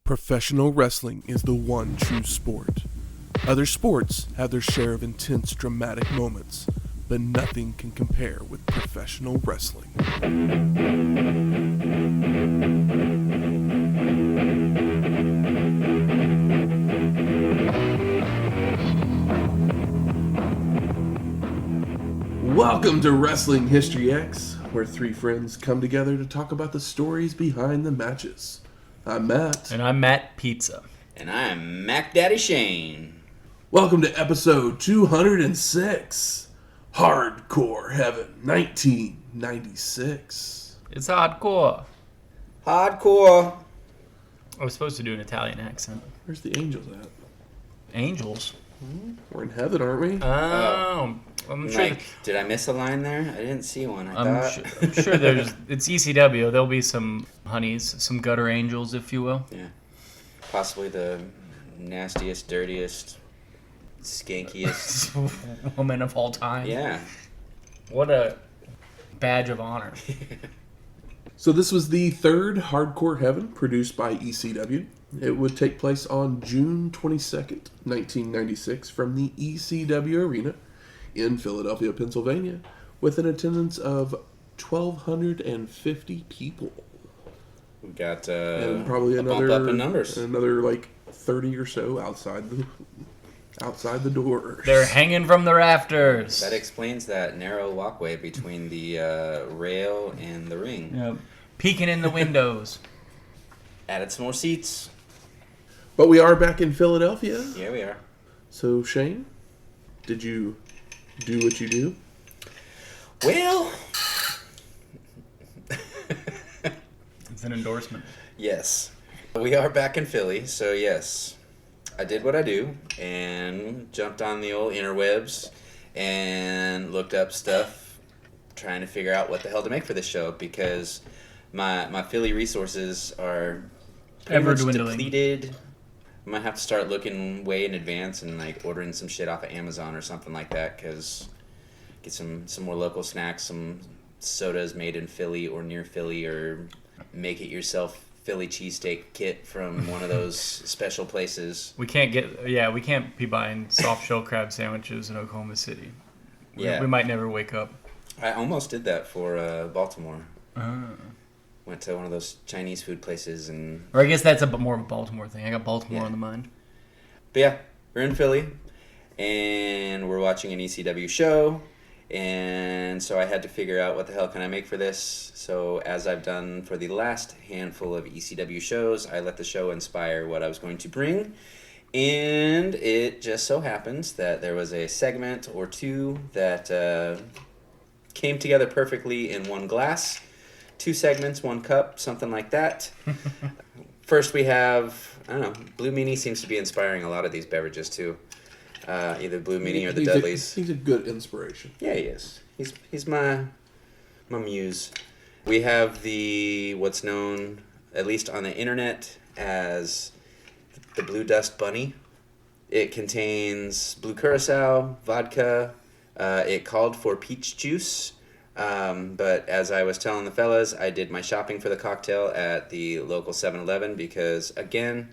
Professional wrestling is the one true sport. Other sports have their share of intense, dramatic moments, but nothing can compare with professional wrestling. Welcome to Wrestling History X, where three friends come together to talk about the stories behind the matches. I'm Matt. And I'm Matt Pizza. And I'm Mac Daddy Shane. Welcome to episode 206, Hardcore Heaven, 1996. It's hardcore. Hardcore. I was supposed to do an Italian accent. Where's the angels at? Angels? We're in heaven, aren't we? Oh. I'm sure. Mike, did I miss a line there? I didn't see one. I'm sure it's ECW. There'll be some honeys, some gutter angels, if you will. Yeah. Possibly the nastiest, dirtiest, skankiest woman of all time. Yeah. What a badge of honor. So this was the third Hardcore Heaven produced by ECW. It would take place on June 22nd, 1996 from the ECW Arena in Philadelphia, Pennsylvania, with an attendance of 1,250 people. We got and probably bump up in numbers. Another like 30 or so outside the door. They're hanging from the rafters. That explains that narrow walkway between the rail and the ring. Yep. Peeking in the windows. Added some more seats. But we are back in Philadelphia. Yeah, we are. So, Shane, did you do what you do? Well, It's an endorsement. yes. We are back in Philly, so yes. I did what I do and jumped on the old interwebs and looked up stuff trying to figure out what the hell to make for this show because my Philly resources are pretty Ever much dwindling. depleted. I might have to start looking way in advance and like ordering some shit off of Amazon or something like that because get some more local snacks, some sodas made in Philly or near Philly, or make it yourself Philly cheesesteak kit from one of those special places. We can't be buying soft shell crab sandwiches in Oklahoma City. Yeah. We might never wake up. I almost did that for Baltimore. Ah. Went to one of those Chinese food places and... Or I guess that's more of a Baltimore thing. I got Baltimore Yeah. on the mind. But yeah, we're in Philly, and we're watching an ECW show, and so I had to figure out what the hell can I make for this. So as I've done for the last handful of ECW shows, I let the show inspire what I was going to bring, and it just so happens that there was a segment or two that came together perfectly in one glass. 2 segments, 1 cup, something like that. First we have, I don't know, Blue Meanie seems to be inspiring a lot of these beverages too. Either Blue Meanie or the Dudleys. He's a good inspiration. Yeah, he is. He's my muse. We have the, what's known, at least on the internet, as the Blue Dust Bunny. It contains blue curacao, vodka. It called for peach juice. But as I was telling the fellas, I did my shopping for the cocktail at the local 7-Eleven because, again,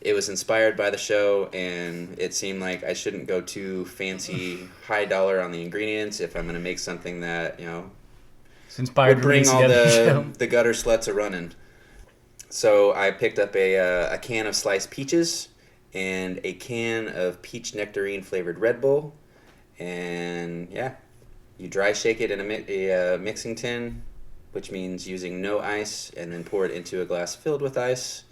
it was inspired by the show, and it seemed like I shouldn't go too fancy, high dollar on the ingredients if I'm going to make something that, It's inspired would bring all show. the gutter sluts a-running. So I picked up a can of sliced peaches and a can of peach nectarine flavored Red Bull, and yeah. You dry shake it in a mixing tin, which means using no ice, and then pour it into a glass filled with ice.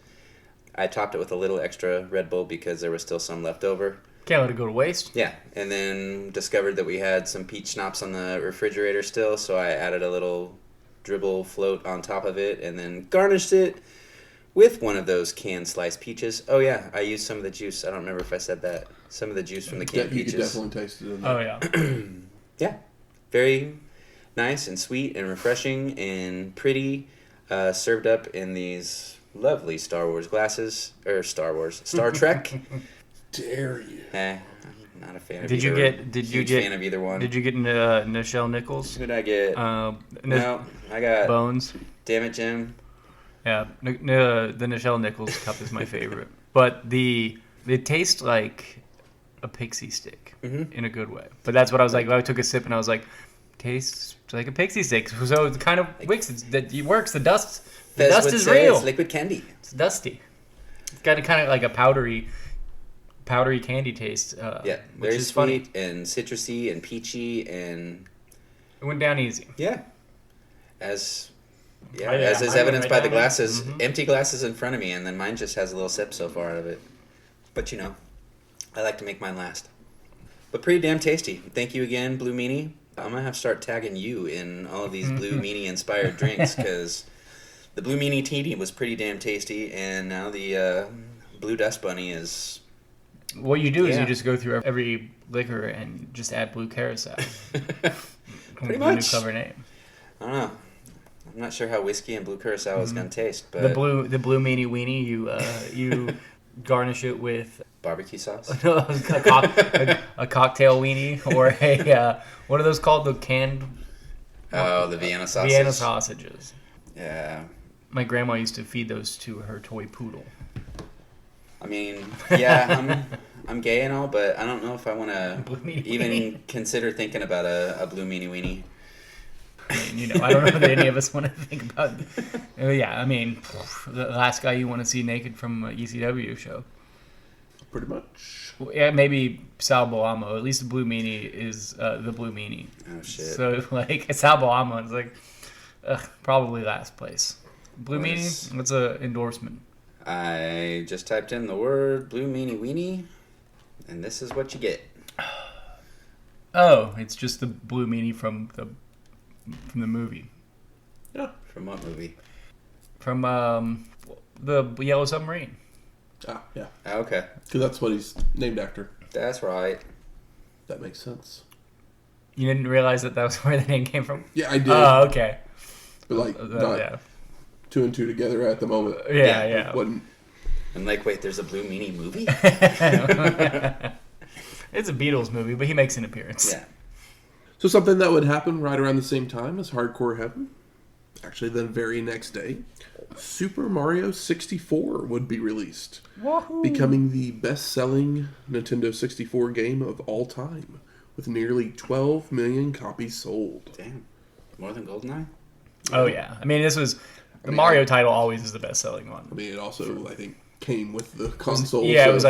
I topped it with a little extra Red Bull because there was still some left over. Can't let it go to waste. Yeah, and then discovered that we had some peach schnapps on the refrigerator still, so I added a little dribble float on top of it, and then garnished it with one of those canned sliced peaches. Oh yeah, I used some of the juice. I don't remember if I said that. Some of the juice from the canned peaches. You could definitely taste it in there. Oh yeah. Yeah. Very nice and sweet and refreshing and pretty, served up in these lovely Star Wars glasses, or Star Trek. Dare you? I'm not a fan of Did you either. get fan of either one. Did you get Nichelle Nichols? Who did I get? No, No, I got Bones. Damn It Jim. Yeah, the Nichelle Nichols cup is my favorite. But it tastes like a pixie stick in a good way. But that's what I was like. I took a sip and I was like, tastes like a pixie stick. So it kind of works. It works. The dust is real. It's liquid candy. It's dusty. It's got a kind of like a powdery candy taste. Yeah, which very is sweet funny. and citrusy and peachy and It went down easy. yeah, as is mine went evidenced right by the down glasses, empty glasses in front of me, and then mine just has a little sip so far out of it. But I like to make mine last. But pretty damn tasty. Thank you again, Blue Meanie. I'm gonna have to start tagging you in all of these Blue Meanie inspired drinks because the Blue Meanie Teeny was pretty damn tasty, and now the Blue Dust Bunny is. What you do is you just go through every liquor and just add blue carousel. Pretty New much. cover name. I don't know. I'm not sure how whiskey and blue curacao is gonna taste, but The blue meanie weenie. You garnish it with barbecue sauce. a cocktail weenie or a what are those called? The canned Oh, the Vienna sausage. Vienna sausages. Yeah. My grandma used to feed those to her toy poodle. I mean, yeah, I'm gay and all, but I don't know if I want Blue to meanie even weenie. consider thinking about a blue meanie weenie. I mean, I don't know that any of us want to think about. Yeah, I mean, the last guy you want to see naked from an ECW show. Pretty much. Well, yeah, maybe Sal Boamo. At least the Blue Meanie is the Blue Meanie. Oh shit. So like Sal Boamo is like probably last place. Blue Meanie. What's a endorsement? I just typed in the word blue meanie weenie, and this is what you get. Oh, it's just the Blue Meanie from the movie. Yeah. From what movie? From the Yellow Submarine. Ah, yeah. Oh, okay. Because that's what he's named after. That's right. That makes sense. You didn't realize that was where the name came from? Yeah, I did. Oh, okay. But like, not Yeah. two and two together at the moment. Yeah. Wasn't. I'm like, wait, there's a blue meanie movie? It's a Beatles movie, but he makes an appearance. Yeah. So something that would happen right around the same time as Hardcore Heaven, actually the very next day, Super Mario 64 would be released, Wahoo. becoming the best-selling Nintendo 64 game of all time, with nearly 12 million copies sold. Damn. More than GoldenEye? Oh yeah, I mean this was the Mario title always is the best selling one. I mean, it also, I think, came with the console. Yeah, so it was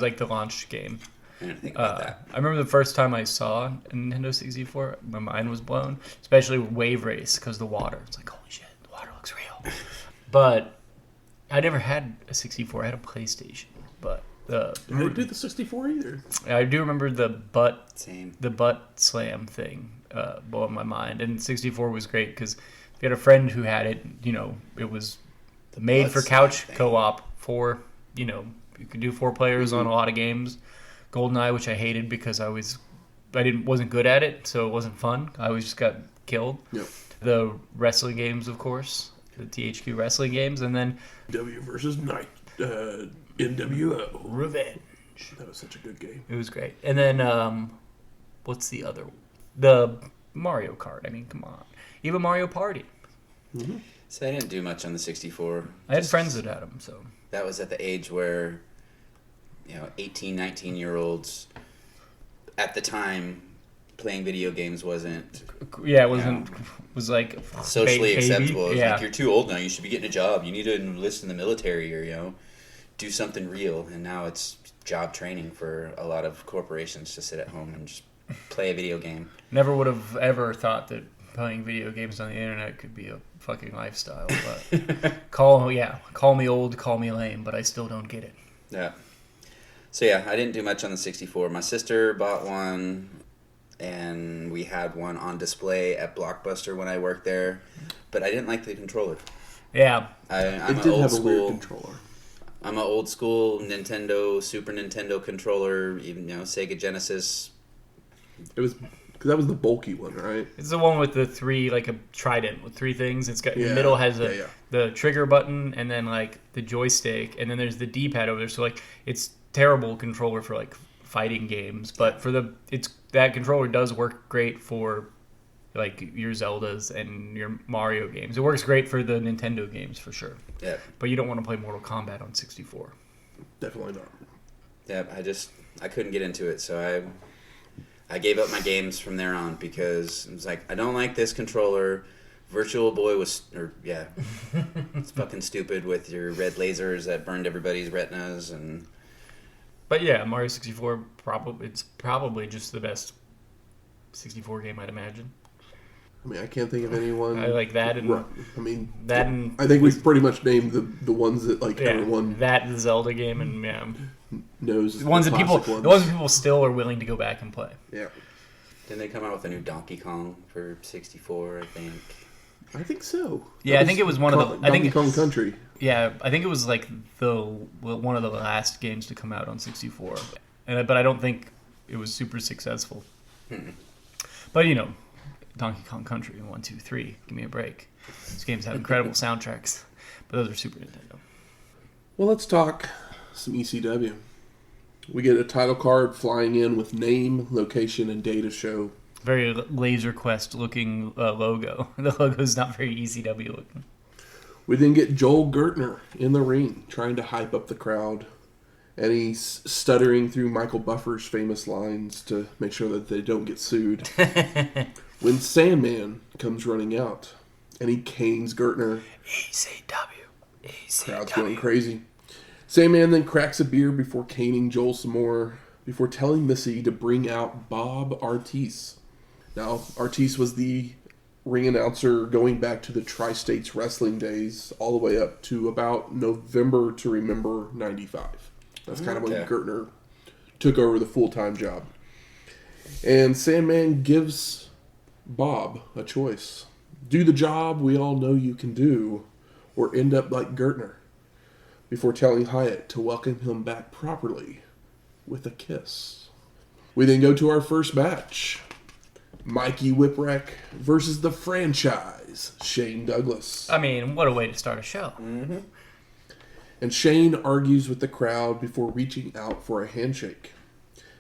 like the launch game. I didn't think about that. I remember the first time I saw a Nintendo 64, my mind was blown, especially with Wave Race because the water. It's like, holy shit, the water looks real. But I never had a 64. I had a PlayStation, but I didn't do the 64 either. I do remember the butt Same. slam thing blowing my mind. And 64 was great because if you had a friend who had it, it was made for butt couch slam thing. co-op for, you could do 4 players on a lot of games. GoldenEye, which I hated because I wasn't good at it, so it wasn't fun. I always just got killed. Yep. The wrestling games, of course, the THQ wrestling games, and then W versus Night. NWO. Revenge. That was such a good game. It was great. And then, what's the other? The Mario Kart. I mean, come on. Even Mario Party. So I didn't do much on the 64. I had friends that had them, so. That was at the age where, 18, 19-year-olds at the time playing video games wasn't Yeah, it wasn't. Was like socially baby. acceptable. It's Yeah. like, you're too old now. You should be getting a job. You need to enlist in the military or, do something real. And now it's job training for a lot of corporations to sit at home and just play a video game. Never would have ever thought that playing video games on the internet could be a fucking lifestyle. But call me old, call me lame, but I still don't get it. Yeah. So yeah, I didn't do much on the 64. My sister bought one, and we had one on display at Blockbuster when I worked there, but I didn't like the controller. Yeah. I'm It an did old have a weird school. controller. I'm an old school Nintendo, Super Nintendo controller. Even Sega Genesis. It was because that was the bulky one, right? It's the one with the 3, like a trident with 3 things. It's got in Yeah. the middle has Yeah. the trigger button and then like the joystick and then there's the D-pad over there. So like it's terrible controller for like fighting games, but for that controller does work great for like your Zeldas and your Mario games. It works great for the Nintendo games for sure. Yeah. But you don't want to play Mortal Kombat on 64. Definitely not. Yeah, I couldn't get into it, so I gave up my games from there on because it was like, I don't like this controller. Virtual Boy was, it's fucking stupid with your red lasers that burned everybody's retinas and. But yeah, Mario 64 it's probably just the best 64 game, I'd imagine. I mean, I can't think of anyone. I like that, and I mean, that, and I think we've pretty much named the ones that like everyone that the Zelda game, and knows the ones that people still are willing to go back and play. Yeah. Didn't they come out with a new Donkey Kong for 64? I think so. Yeah, I think it was one of the Donkey Kong Country. Yeah, I think it was like one of the last games to come out on 64, but I don't think it was super successful. But Donkey Kong Country 1, 2, 3, give me a break. These games have incredible soundtracks, but those are Super Nintendo. Well, let's talk some ECW. We get a title card flying in with name, location, and date of show. Very Laser Quest looking logo. The logo is not very ECW looking. We then get Joel Gertner in the ring trying to hype up the crowd. And he's stuttering through Michael Buffer's famous lines to make sure that they don't get sued. When Sandman comes running out and he canes Gertner. ECW. Crowd's going crazy. Sandman then cracks a beer before caning Joel some more, before telling Missy to bring out Bob Artis. Now, Artis was the ring announcer going back to the Tri-States wrestling days, all the way up to about November to Remember 95. That's kind of when Gertner took over the full-time job. And Sandman gives Bob a choice. Do the job we all know you can do, or end up like Gertner, before telling Hyatt to welcome him back properly with a kiss. We then go to our first match. Mikey Whipwreck versus the franchise, Shane Douglas. I mean, what a way to start a show. Mm-hmm. And Shane argues with the crowd before reaching out for a handshake.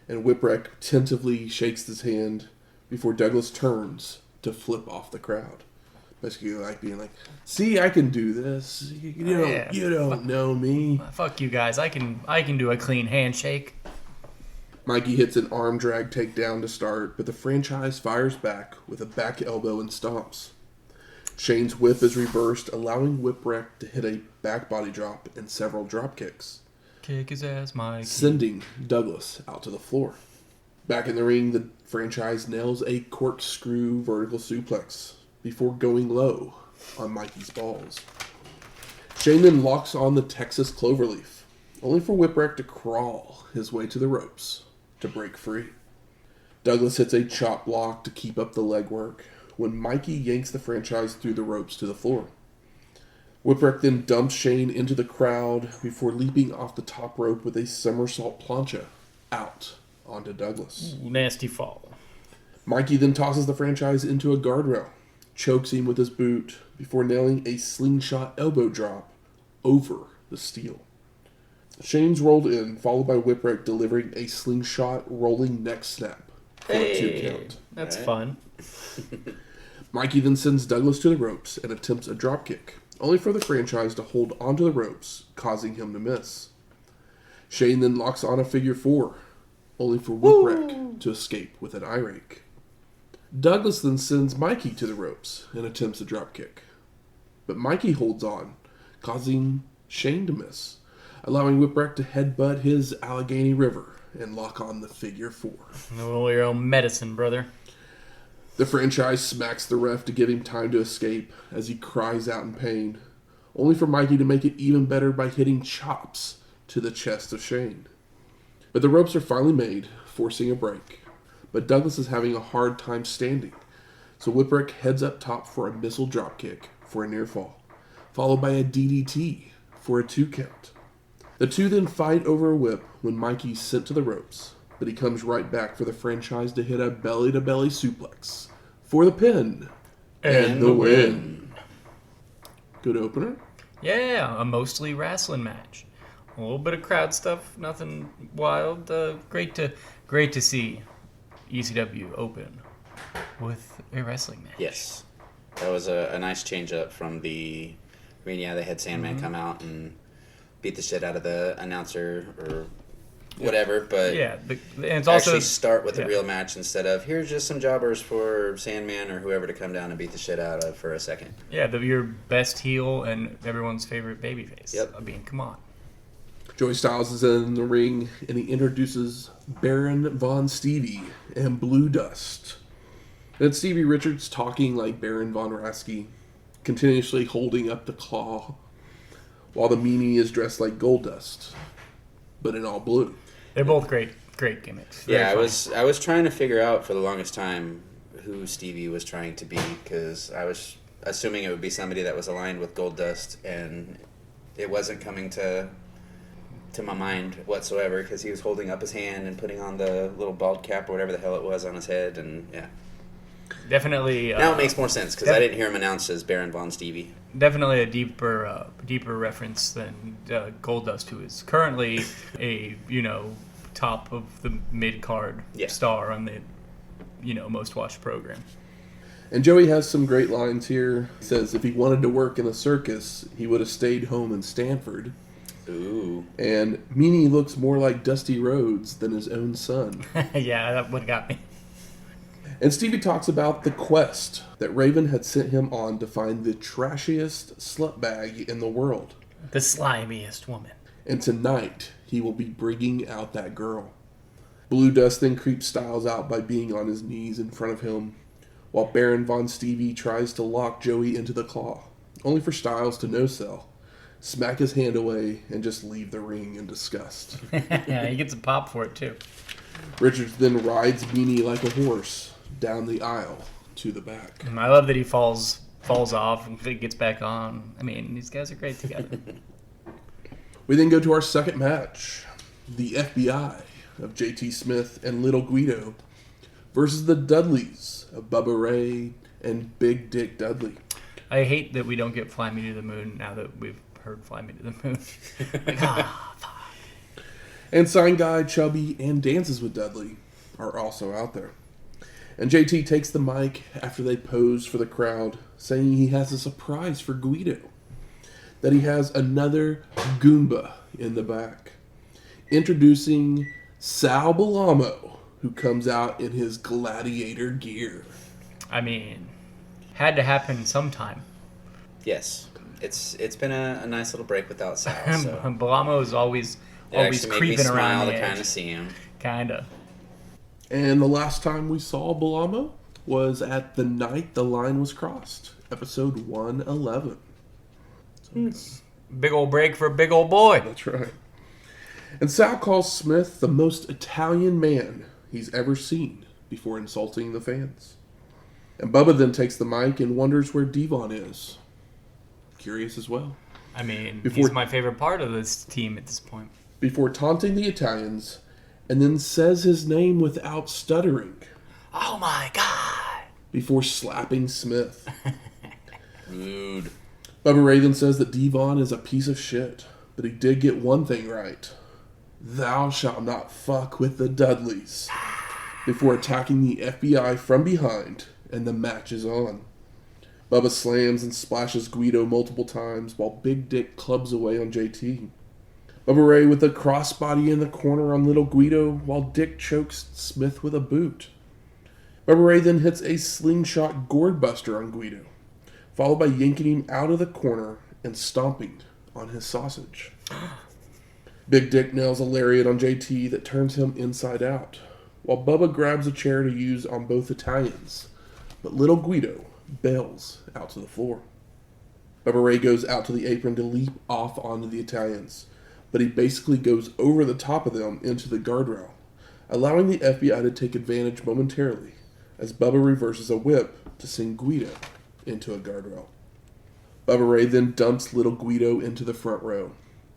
And Whipwreck tentatively shakes his hand before Douglas turns to flip off the crowd. Basically like being like, see, I can do this. You don't know me. Fuck you guys. I can do a clean handshake. Mikey hits an arm drag takedown to start, but the franchise fires back with a back elbow and stomps. Shane's whip is reversed, allowing Whipwreck to hit a back body drop and several drop kicks. Kick his ass, Mikey. Sending Douglas out to the floor. Back in the ring, the franchise nails a corkscrew vertical suplex before going low on Mikey's balls. Shane then locks on the Texas Cloverleaf, only for Whipwreck to crawl his way to the ropes to break free. Douglas hits a chop block to keep up the legwork when Mikey yanks the franchise through the ropes to the floor. Whipwreck then dumps Shane into the crowd before leaping off the top rope with a somersault plancha out onto Douglas. Ooh, nasty fall. Mikey then tosses the franchise into a guardrail, chokes him with his boot before nailing a slingshot elbow drop over the steel. Shane's rolled in, followed by Whipwreck delivering a slingshot rolling neck snap for a 2 count. That's fun. Mikey then sends Douglas to the ropes and attempts a dropkick, only for the franchise to hold onto the ropes, causing him to miss. Shane then locks on a figure 4, only for Whipwreck to escape with an eye rake. Douglas then sends Mikey to the ropes and attempts a dropkick, but Mikey holds on, causing Shane to miss, allowing Whipwreck to headbutt his Allegheny River and lock on the figure 4. Know your own medicine, brother. The franchise smacks the ref to give him time to escape as he cries out in pain, only for Mikey to make it even better by hitting chops to the chest of Shane. But the ropes are finally made, forcing a break. But Douglas is having a hard time standing, so Whipwreck heads up top for a missile dropkick for a near fall, followed by a DDT for a 2 count. The two then fight over a whip when Mikey's sent to the ropes, but he comes right back for the franchise to hit a belly-to-belly suplex for the pin and the win. Good opener. Yeah, a mostly wrestling match. A little bit of crowd stuff, nothing wild. Great to see ECW open with a wrestling match. Yes. That was a nice change up from the... I mean, yeah, they had Sandman come out and beat the shit out of the announcer or whatever, but Yeah, and it's actually also start with a real match instead of, here's just some jobbers for Sandman or whoever to come down and beat the shit out of for a second. your best heel and everyone's favorite babyface. Yep. I mean, come on. Joey Styles is in the ring, and he introduces Baron Von Stevie and Blue Dust. And it's Stevie Richards talking like Baron Von Raschke, continuously holding up the claw, while the meanie is dressed like Gold Dust, but in all blue. They're both great gimmicks. Very Yeah, funny. I was trying to figure out for the longest time who Stevie was trying to be, because I was assuming it would be somebody that was aligned with Gold Dust, and it wasn't coming to my mind whatsoever, because he was holding up his hand and putting on the little bald cap or whatever the hell it was on his head, and yeah. Definitely. Now it makes more sense, because I didn't hear him announced as Baron Von Stevie. Definitely a deeper reference than Goldust, who is currently a top of the mid card star on the most watched program. And Joey has some great lines here. He says if he wanted to work in a circus, he would have stayed home in Stanford. Ooh. And Meanie looks more like Dusty Rhodes than his own son. Yeah, that would got me. And Stevie talks about the quest that Raven had sent him on to find the trashiest slutbag in the world. The slimiest woman. And tonight, he will be bringing out that girl. Blue Dust then creeps Styles out by being on his knees in front of him, while Baron Von Stevie tries to lock Joey into the claw, only for Styles to no-sell, smack his hand away, and just leave the ring in disgust. Yeah, he gets a pop for it, too. Richards then rides Meanie like a horse down the aisle to the back. I love that he falls off and gets back on. I mean, these guys are great together. We then go to our second match. The FBI of JT Smith and Little Guido versus the Dudleys of Bubba Ray and Big Dick Dudley. I hate that we don't get Fly Me to the Moon now that we've heard Fly Me to the Moon. Fuck. And Sign Guy, Chubby, and Dances with Dudley are also out there. And JT takes the mic after they pose for the crowd, saying he has a surprise for Guido. That he has another Goomba in the back. Introducing Sal Balamo, who comes out in his gladiator gear. I mean, had to happen sometime. Yes. It's been a nice little break without Sal. So. Balamo is always creeping around the edge. Kind of see him. Kinda. And the last time we saw Balamo was at the night the line was crossed, episode 111. So Big old break for a big old boy. that's right. And Sal calls Smith the most Italian man he's ever seen before insulting the fans. And Bubba then takes the mic and wonders where Devon is. Curious as well. I mean, he's my favorite part of this team at this point. Before taunting the Italians, and then says his name without stuttering. Oh my god! Before slapping Smith. Rude. Bubba Ray then says that Devon is a piece of shit, but he did get one thing right. Thou shalt not fuck with the Dudleys. Before attacking the FBI from behind, and the match is on. Bubba slams and splashes Guido multiple times, while Big Dick clubs away on JT. Bubba Ray with a crossbody in the corner on Little Guido, while Dick chokes Smith with a boot. Bubba Ray then hits a slingshot gourd buster on Guido, followed by yanking him out of the corner and stomping on his sausage. Big Dick nails a lariat on JT that turns him inside out, while Bubba grabs a chair to use on both Italians, but Little Guido bails out to the floor. Bubba Ray goes out to the apron to leap off onto the Italians, but he basically goes over the top of them into the guardrail, allowing the FBI to take advantage momentarily as Bubba reverses a whip to send Guido into a guardrail. Bubba Ray then dumps Little Guido into the front row,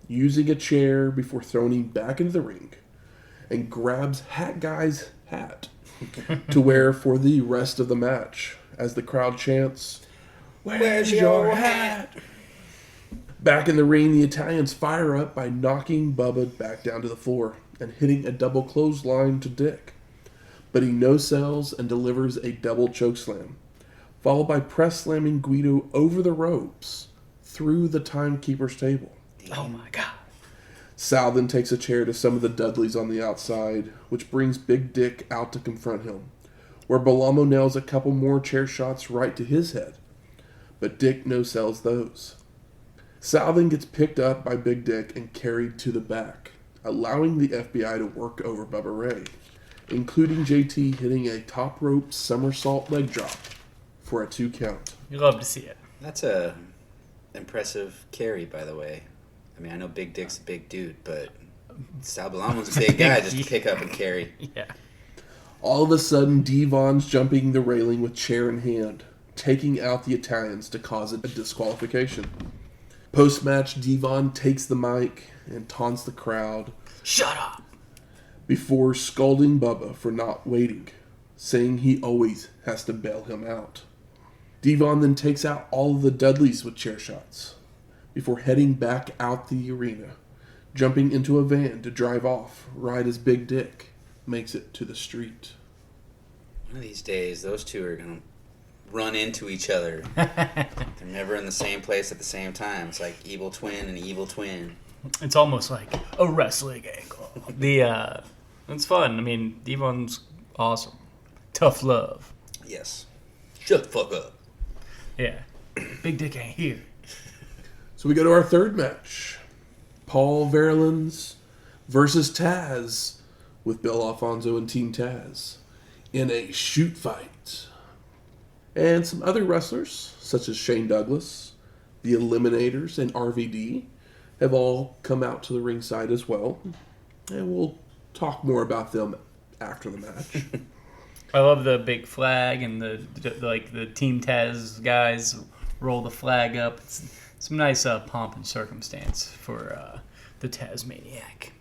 using a chair before throwing him back into the ring, and grabs Hat Guy's hat to wear for the rest of the match as the crowd chants, "Where's your hat?" Back in the ring, the Italians fire up by knocking Bubba back down to the floor and hitting a double clothesline to Dick. but he no-sells and delivers a double chokeslam, followed by press slamming Guido over the ropes through the timekeeper's table. Oh my god. Sal then takes a chair to some of the Dudleys on the outside, which brings Big Dick out to confront him, where Belamo nails a couple more chair shots right to his head, but Dick no-sells those. Sal then gets picked up by Big Dick and carried to the back, allowing the FBI to work over Bubba Ray, including JT hitting a top rope somersault leg drop for a 2 count. You love to see it. That's a impressive carry, by the way. I mean, I know Big Dick's a big dude, but Sal Belamo's a big guy just to pick up and carry. Yeah. All of a sudden, Devon's jumping the railing with chair in hand, taking out the Italians to cause a disqualification. Post-match, Devon takes the mic and taunts the crowd. Shut up! Before scolding Bubba for not waiting, saying he always has to bail him out. Devon then takes out all of the Dudleys with chair shots, before heading back out the arena, jumping into a van to drive off right as Big Dick makes it to the street. One of these days, those two are going to run into each other. They're never in the same place at the same time. It's like evil twin and evil twin. It's almost like a wrestling angle. It's fun. I mean, Devon's awesome. Tough love. Yes. Shut the fuck up. Yeah. Big Dick ain't here. So we go to our third match. Paul Varelans versus Taz with Bill Alfonso and Team Taz in a shoot fight. And some other wrestlers, such as Shane Douglas, the Eliminators, and RVD, have all come out to the ringside as well. And we'll talk more about them after the match. I love the big flag and the Team Taz guys roll the flag up. It's some nice pomp and circumstance for the Tasmaniac.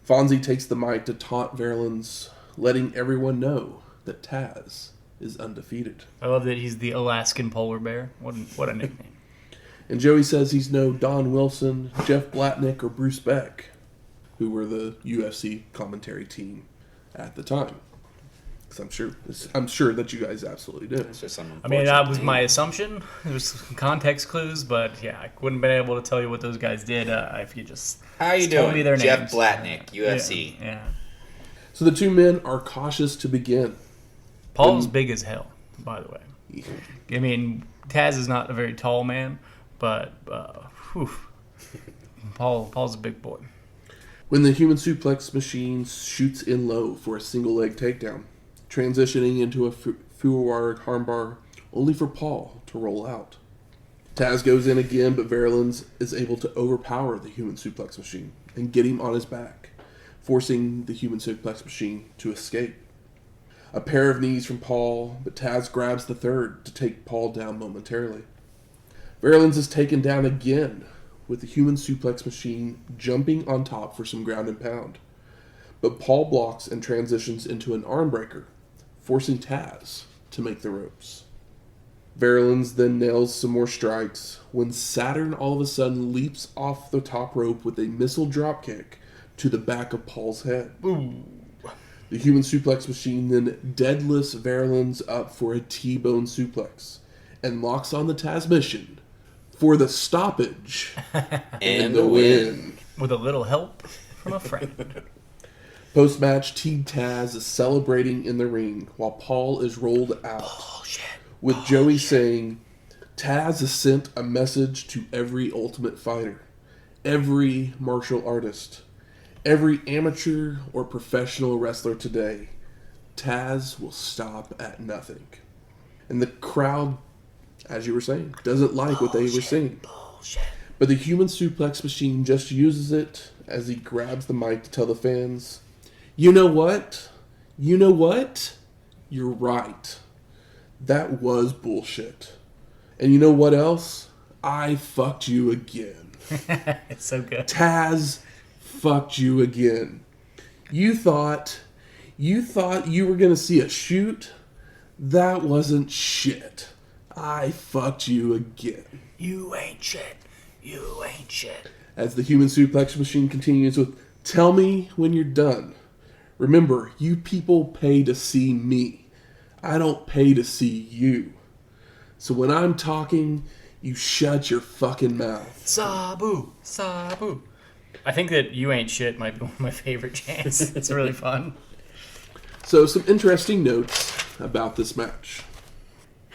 Fonzie takes the mic to taunt Varelans, letting everyone know that Taz is undefeated. I love that he's the Alaskan polar bear. What a nickname. And Joey says he's no Don Wilson, Jeff Blatnick, or Bruce Beck, who were the UFC commentary team at the time. Because I'm sure that you guys absolutely do. It's just some I mean, that was my assumption. There's some context clues, but yeah, I wouldn't have been able to tell you what those guys did if you just How you told doing? me their Jeff names. Blatnick, UFC. Yeah. So the two men are cautious to begin. Paul's big as hell, by the way. I mean, Taz is not a very tall man, but Paul's a big boy. When the human suplex machine shoots in low for a single leg takedown, transitioning into a forward armbar only for Paul to roll out. Taz goes in again, but Varelans is able to overpower the human suplex machine and get him on his back, forcing the human suplex machine to escape. A pair of knees from Paul, but Taz grabs the third to take Paul down momentarily. Varelans is taken down again, with the human suplex machine jumping on top for some ground and pound. But Paul blocks and transitions into an arm breaker, forcing Taz to make the ropes. Varelans then nails some more strikes when Saturn all of a sudden leaps off the top rope with a missile dropkick to the back of Paul's head. Ooh. The human suplex machine then deadlifts Varelans up for a T-bone suplex and locks on the Taz mission for the stoppage and the win. With a little help from a friend. Post-match, Team Taz is celebrating in the ring while Paul is rolled out. Bullshit. With Joey saying, Taz has sent a message to every ultimate fighter, every martial artist, every amateur or professional wrestler today. Taz will stop at nothing. And the crowd, as you were saying, doesn't like what they were saying. Bullshit. But the human suplex machine just uses it as he grabs the mic to tell the fans, you know what? You know what? You're right. That was bullshit. And you know what else? I fucked you again. It's so good. Taz fucked you again. You thought you were going to see a shoot? That wasn't shit. I fucked you again. You ain't shit. You ain't shit. As the human suplex machine continues with, tell me when you're done. Remember, you people pay to see me. I don't pay to see you. So when I'm talking, you shut your fucking mouth. Sabu, Sabu. I think that "You Ain't Shit" might be one of my favorite chants. It's really fun. So some interesting notes about this match.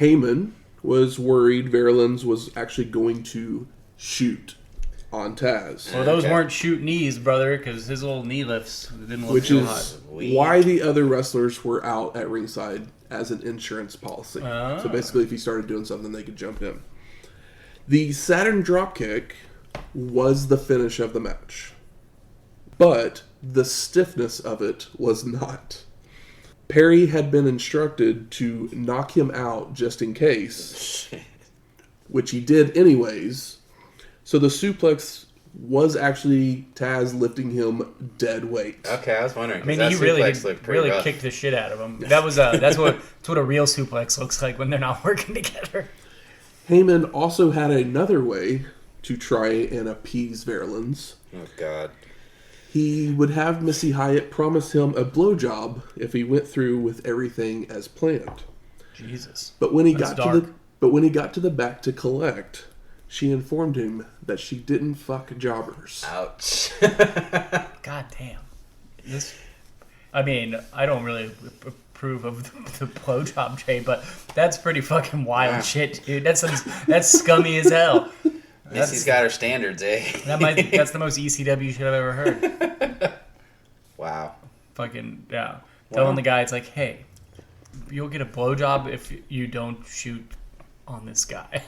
Heyman was worried Varelans was actually going to shoot on Taz. Well, those weren't shoot knees, brother, because his little knee lifts didn't look Which too is hot. why the other wrestlers were out at ringside as an insurance policy. Ah. So basically, if he started doing something, they could jump in. The Saturn dropkick was the finish of the match. But the stiffness of it was not. Perry had been instructed to knock him out just in case, which he did anyways. So the suplex was actually Taz lifting him dead weight. Okay, I was wondering. I mean, that he really, suplex looked pretty really rough. kicked the shit out of him. That's what a real suplex looks like when they're not working together. Heyman also had another way to try and appease Varelans. Oh, God. He would have Missy Hyatt promise him a blowjob if he went through with everything as planned. Jesus. But when he That's got dark. to the back to collect, she informed him that she didn't fuck jobbers. Ouch. God damn. I mean, I don't really approve of the blowjob tray, but that's pretty fucking wild shit, dude. That's scummy as hell. Missy's got her standards, eh? That's the most ECW shit I've ever heard. Wow. Fucking, yeah. Telling the guy, it's like, hey, you'll get a blowjob if you don't shoot on this guy.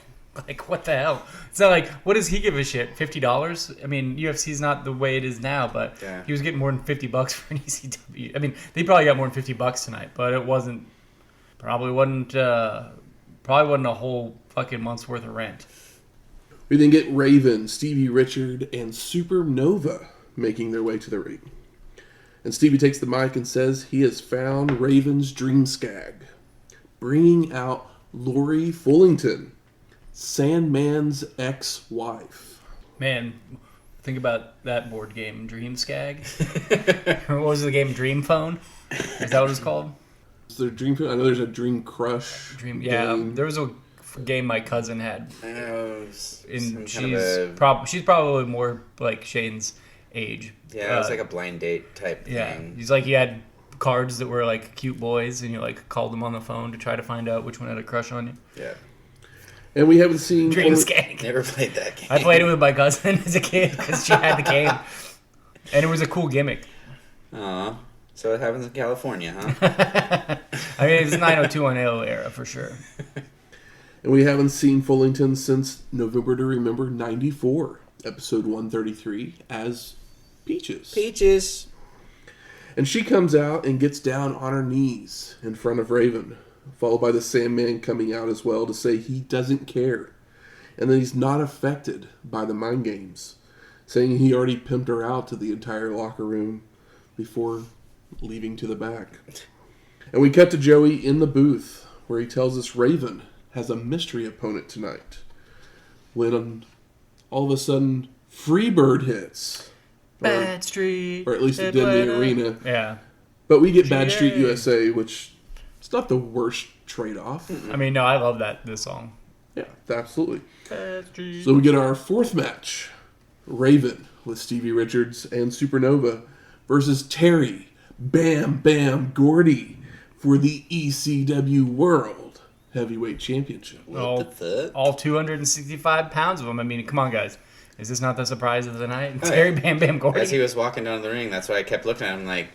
Like, what the hell? It's not like, what does he give a shit? $50? I mean, UFC's not the way it is now, but he was getting more than $50 for an ECW. I mean, they probably got more than $50 tonight, but it probably wasn't a whole fucking month's worth of rent. We then get Raven, Stevie Richard, and Supernova making their way to the ring. And Stevie takes the mic and says he has found Raven's dream skag, bringing out Lori Fullington, Sandman's ex-wife. Man, think about that board game, Dream Skag. What was the game, Dream Phone? Is that what it's called? Is there a dream? I know there's a Dream Crush. Yeah, there was a game my cousin had. I know. And she's probably more like Shane's age. Yeah, it was like a blind date type thing. Yeah, he's like, you had cards that were like cute boys, and you like called them on the phone to try to find out which one had a crush on you. Yeah. And we haven't seen... Dream Skag. Never played that game. I played it with my cousin as a kid because she had the game. And it was a cool gimmick. Aw. So it happens in California, huh? I mean, it's 90210 era for sure. And we haven't seen Fullington since November to Remember 94, episode 133, as Peaches. Peaches. And she comes out and gets down on her knees in front of Raven, followed by the Sandman coming out as well to say he doesn't care, and that he's not affected by the mind games, saying he already pimped her out to the entire locker room before leaving to the back. And we cut to Joey in the booth, where he tells us Raven has a mystery opponent tonight, when all of a sudden Freebird hits. Bad Street. Or at least it did in the arena. Yeah. But we get Bad Street USA, which it's not the worst trade-off. I mean, no, I love this song. Yeah, absolutely. Bad Street. So we get our fourth match. Raven with Stevie Richards and Supernova versus Terry Bam Bam Gordy for the ECW World Heavyweight Championship. What the fuck? All 265 pounds of them. I mean, come on, guys. Is this not the surprise of the night? Terry Bam Bam Gordy. As he was walking down the ring, that's why I kept looking at him like,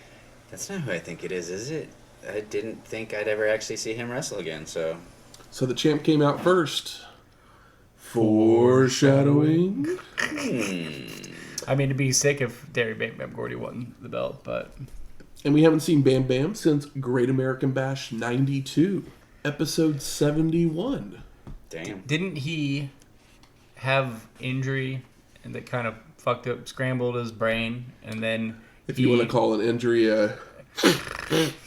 that's not who I think it is it? I didn't think I'd ever actually see him wrestle again, so... So the champ came out first. Foreshadowing. I mean, it'd be sick if Terry Bam Bam Gordy won the belt, but... And we haven't seen Bam Bam since Great American Bash 92, episode 71. Damn. Didn't he have injury and that kind of fucked up, scrambled his brain, and then... If you want to call an injury Bad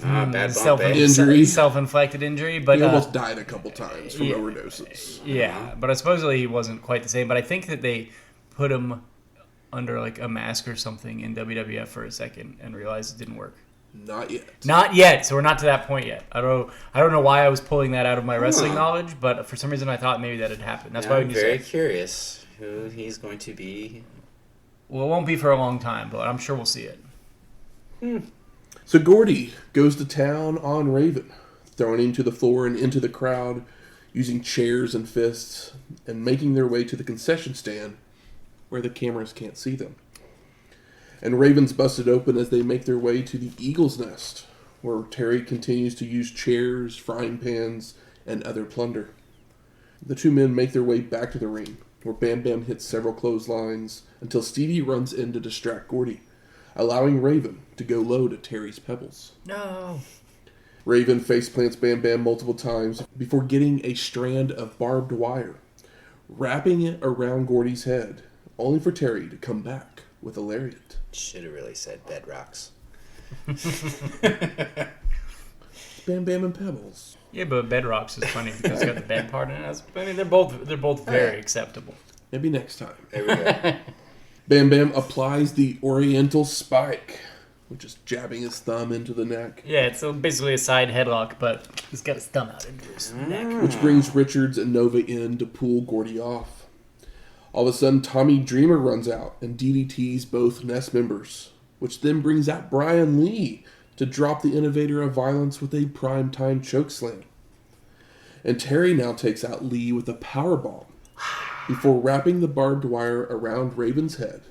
bump, eh? Injury. Self-inflicted injury, but... He almost died a couple times from overdoses. Yeah, but supposedly he wasn't quite the same. But I think that they put him under like a mask or something in WWF for a second and realized it didn't work. Not yet. Not yet. So we're not to that point yet. I don't know why I was pulling that out of my wrestling knowledge, but for some reason I thought maybe that had happened. That's why I'm very curious who he's going to be. Well, it won't be for a long time, but I'm sure we'll see it. So Gordy goes to town on Raven, throwing him to the floor and into the crowd, using chairs and fists, and making their way to the concession stand where the cameras can't see them. And Raven's busted open as they make their way to the Eagle's Nest, where Terry continues to use chairs, frying pans, and other plunder. The two men make their way back to the ring, where Bam Bam hits several clotheslines until Stevie runs in to distract Gordy, allowing Raven to go low to Terry's pebbles. No. Raven faceplants Bam Bam multiple times before getting a strand of barbed wire, wrapping it around Gordy's head, only for Terry to come back with a lariat. Should have really said bedrocks. Bam Bam and Pebbles. Yeah, but Bedrocks is funny because it's got the bed part in it. I mean, they're both very acceptable. Maybe next time. There we go. Bam Bam applies the Oriental Spike, which is jabbing his thumb into the neck. Yeah, it's basically a side headlock, but he's got his thumb out into his neck. Which brings Richards and Nova in to pull Gordy off. All of a sudden, Tommy Dreamer runs out and DDTs both Nest members, which then brings out Brian Lee to drop the innovator of violence with a primetime chokeslam. And Terry now takes out Lee with a powerbomb before wrapping the barbed wire around Raven's head,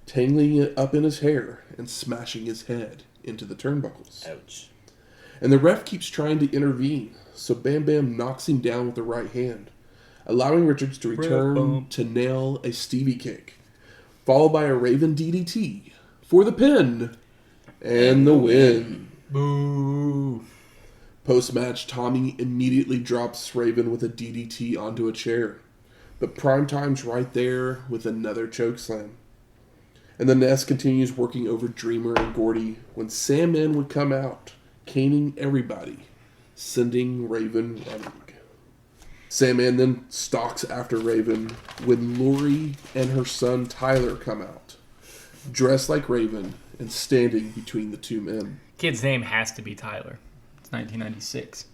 tangling it up in his hair, and smashing his head into the turnbuckles. Ouch. And the ref keeps trying to intervene, so Bam Bam knocks him down with the right hand, allowing Richards to return to nail a Stevie kick, followed by a Raven DDT for the pin and the win. Boo. Post-match, Tommy immediately drops Raven with a DDT onto a chair, but Primetime's right there with another chokeslam. And the Nest continues working over Dreamer and Gordy when Sandman would come out, caning everybody, sending Raven running. Sandman then stalks after Raven when Lori and her son Tyler come out, dressed like Raven and standing between the two men. Kid's name has to be Tyler. It's 1996.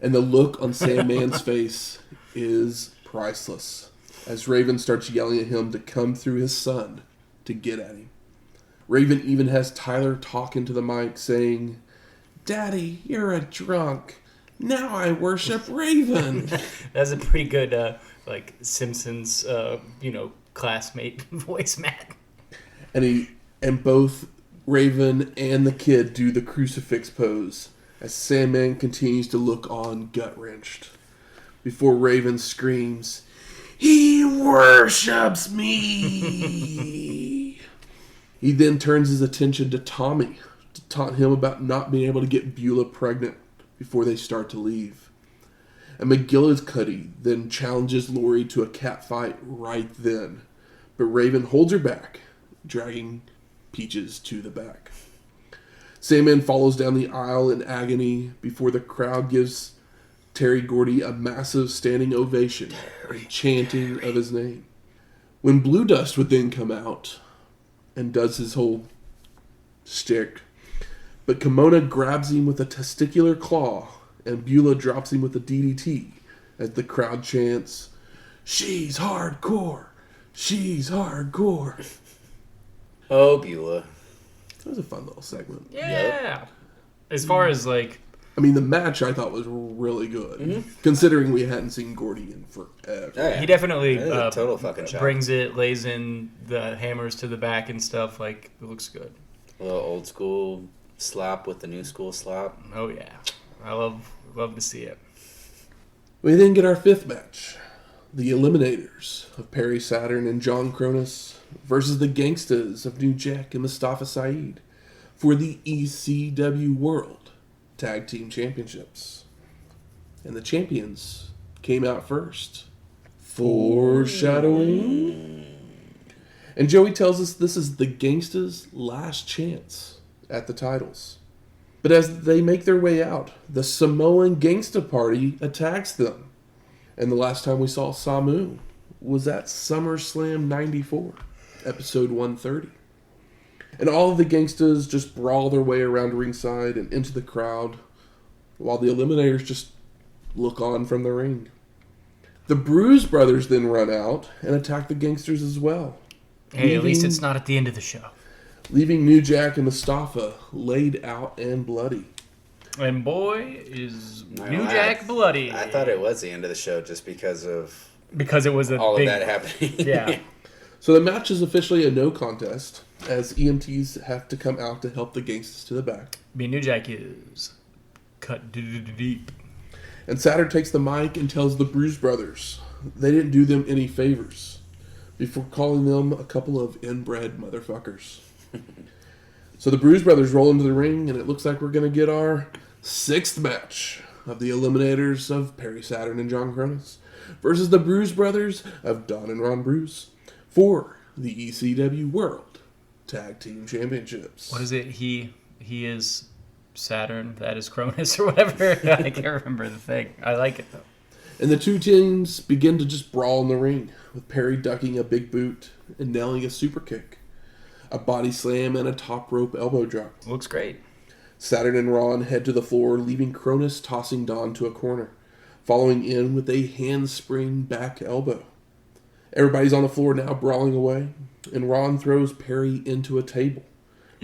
And the look on Sandman's face is priceless as Raven starts yelling at him to come through his son to get at him. Raven even has Tyler talk into the mic saying, "Daddy, you're a drunk. Now I worship Raven." That's a pretty good, Simpsons, classmate voice, Matt. And both Raven and the kid do the crucifix pose as Sandman continues to look on gut-wrenched before Raven screams, "He worships me!" He then turns his attention to Tommy to taunt him about not being able to get Beulah pregnant before they start to leave. And McGillicuty then challenges Lori to a cat fight right then, but Raven holds her back, dragging Peaches to the back. Sandman follows down the aisle in agony before the crowd gives Terry Gordy a massive standing ovation and chanting of his name. When Blue Dust would then come out and does his whole shtick, but Kimona grabs him with a testicular claw and Beulah drops him with a DDT as the crowd chants, "She's hardcore! She's hardcore!" Oh, Beulah. That was a fun little segment. Yeah. Yep. As far as, the match I thought was really good, considering we hadn't seen Gordy in forever. Oh, yeah. he definitely That is a total fucking shot. brings it, lays in the hammers to the back and stuff. It looks good. A little old school slap with the new school slap. Oh, yeah. I love to see it. We then get our fifth match. The Eliminators of Perry Saturn and John Kronus versus the Gangstas of New Jack and Mustafa Saed for the ECW World Tag Team Championships. And the champions came out first. Foreshadowing. And Joey tells us this is the Gangstas' last chance at the titles. But as they make their way out, the Samoan Gangsta Party attacks them. And the last time we saw Samu was at SummerSlam 94, episode 130. And all of the Gangstas just brawl their way around ringside and into the crowd, while the Eliminators just look on from the ring. The Bruise brothers then run out and attack the Gangsters as well. Hey, at least it's not at the end of the show. Leaving New Jack and Mustafa laid out and bloody. And boy, is New Jack bloody. I thought it was the end of the show just because of it was all of that happening. Yeah. So the match is officially a no contest, as EMTs have to come out to help the Gangstas to the back. New Jack is cut deep. And Saturn takes the mic and tells the Bruise brothers they didn't do them any favors, before calling them a couple of inbred motherfuckers. So the Bruise brothers roll into the ring, and it looks like we're going to get our 6th match of the Eliminators of Perry Saturn and John Kronus versus the Bruise brothers of Don and Ron Bruise for the ECW World Tag Team Championships. What is it? He is Saturn, that is Kronus, or whatever. I can't remember the thing. I like it, though. And the two teams begin to just brawl in the ring, with Perry ducking a big boot and nailing a super kick, a body slam, and a top rope elbow drop. Looks great. Saturn and Ron head to the floor, leaving Kronus tossing Don to a corner, following in with a handspring back elbow. Everybody's on the floor now, brawling away, and Ron throws Perry into a table,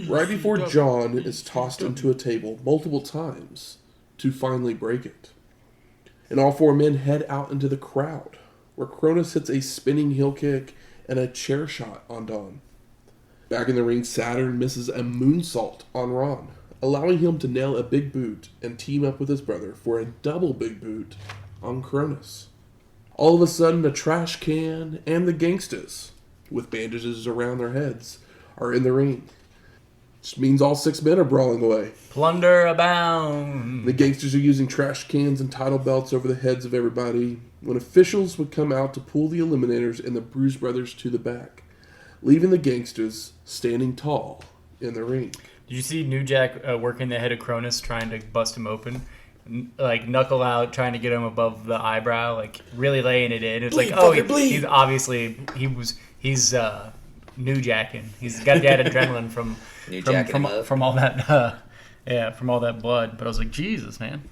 right before John is tossed into a table multiple times to finally break it. And all 4 men head out into the crowd, where Kronus hits a spinning heel kick and a chair shot on Don. Back in the ring, Saturn misses a moonsault on Ron, allowing him to nail a big boot and team up with his brother for a double big boot on Kronus. All of a sudden, a trash can and the Gangstas, with bandages around their heads, are in the ring. Which means all 6 men are brawling away. Plunder abound. The Gangstas are using trash cans and title belts over the heads of everybody when officials would come out to pull the Eliminators and the Bruise brothers to the back, leaving the Gangstas standing tall in the ring. Did you see New Jack working the head of Kronus, trying to bust him open? Like, knuckle out, trying to get him above the eyebrow, like, really laying it in. It's like, oh, he's obviously, he's New Jacking. He's got that adrenaline from all that, from all that blood. But I was like, Jesus, man.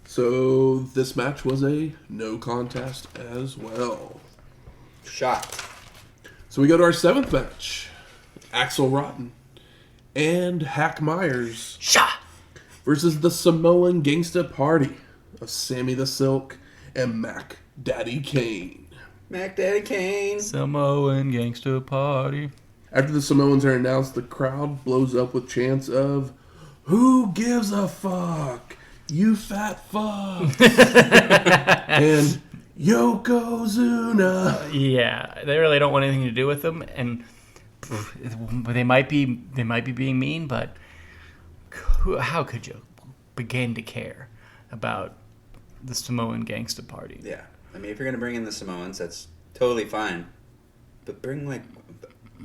So this match was a no contest as well. Shot. So we go to our 7th match. Axel Rotten and Hack Meyers versus the Samoan Gangsta Party of Sammy the Silk and Mack Daddy Kane. Mack Daddy Kane. Samoan Gangsta Party. After the Samoans are announced, the crowd blows up with chants of, "Who gives a fuck? You fat fuck." And Yokozuna. Yeah, they really don't want anything to do with them, and they might be being mean, but how could you begin to care about the Samoan Gangsta Party? Yeah, I mean, if you're gonna bring in the Samoans, that's totally fine, but bring like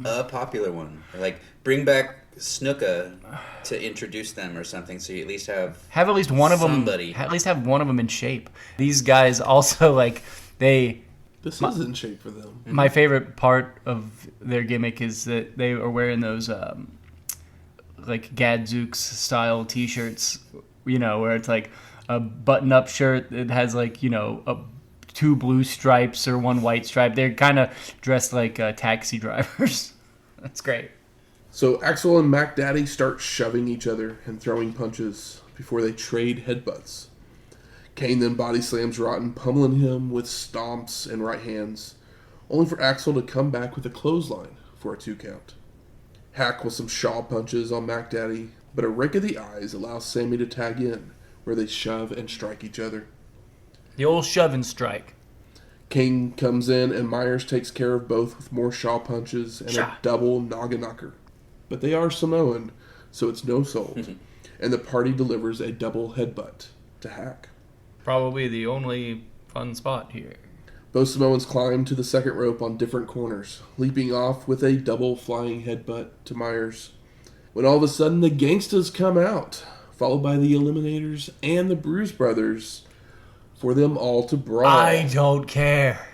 a popular one, or like bring back Snuka to introduce them or something, so you at least have at least one of somebody. At least have one of them in shape. These guys also, like, this is in shape for them. My favorite part of their gimmick is that they are wearing those like Gadzooks style T-shirts, where it's like a button-up shirt that has like 2 blue stripes or 1 white stripe. They're kind of dressed like taxi drivers. That's great. So Axel and Mack Daddy start shoving each other and throwing punches before they trade headbutts. Kane then body slams Rotten, pummeling him with stomps and right hands, only for Axel to come back with a clothesline for a 2 count. Hack with some shaw punches on Mack Daddy, but a rake of the eyes allows Sammy to tag in, where they shove and strike each other. The old shove and strike. Kane comes in and Meyers takes care of both with more shaw punches and a double noggin knocker. But they are Samoan, so it's no sold. And the party delivers a double headbutt to Hack. Probably the only fun spot here. Both Samoans climb to the second rope on different corners, leaping off with a double flying headbutt to Meyers. When all of a sudden the Gangstas come out, followed by the Eliminators and the Bruise brothers, for them all to brawl. I don't care.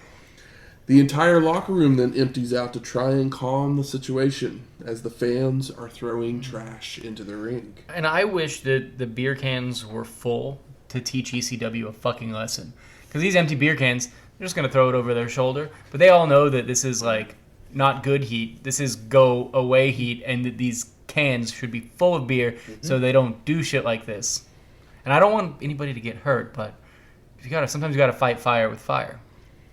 The entire locker room then empties out to try and calm the situation as the fans are throwing trash into the ring. And I wish that the beer cans were full to teach ECW a fucking lesson. Because these empty beer cans, they're just going to throw it over their shoulder. But they all know that this is like not good heat. This is go away heat. And that these cans should be full of beer so they don't do shit like this. And I don't want anybody to get hurt, but sometimes you got to fight fire with fire.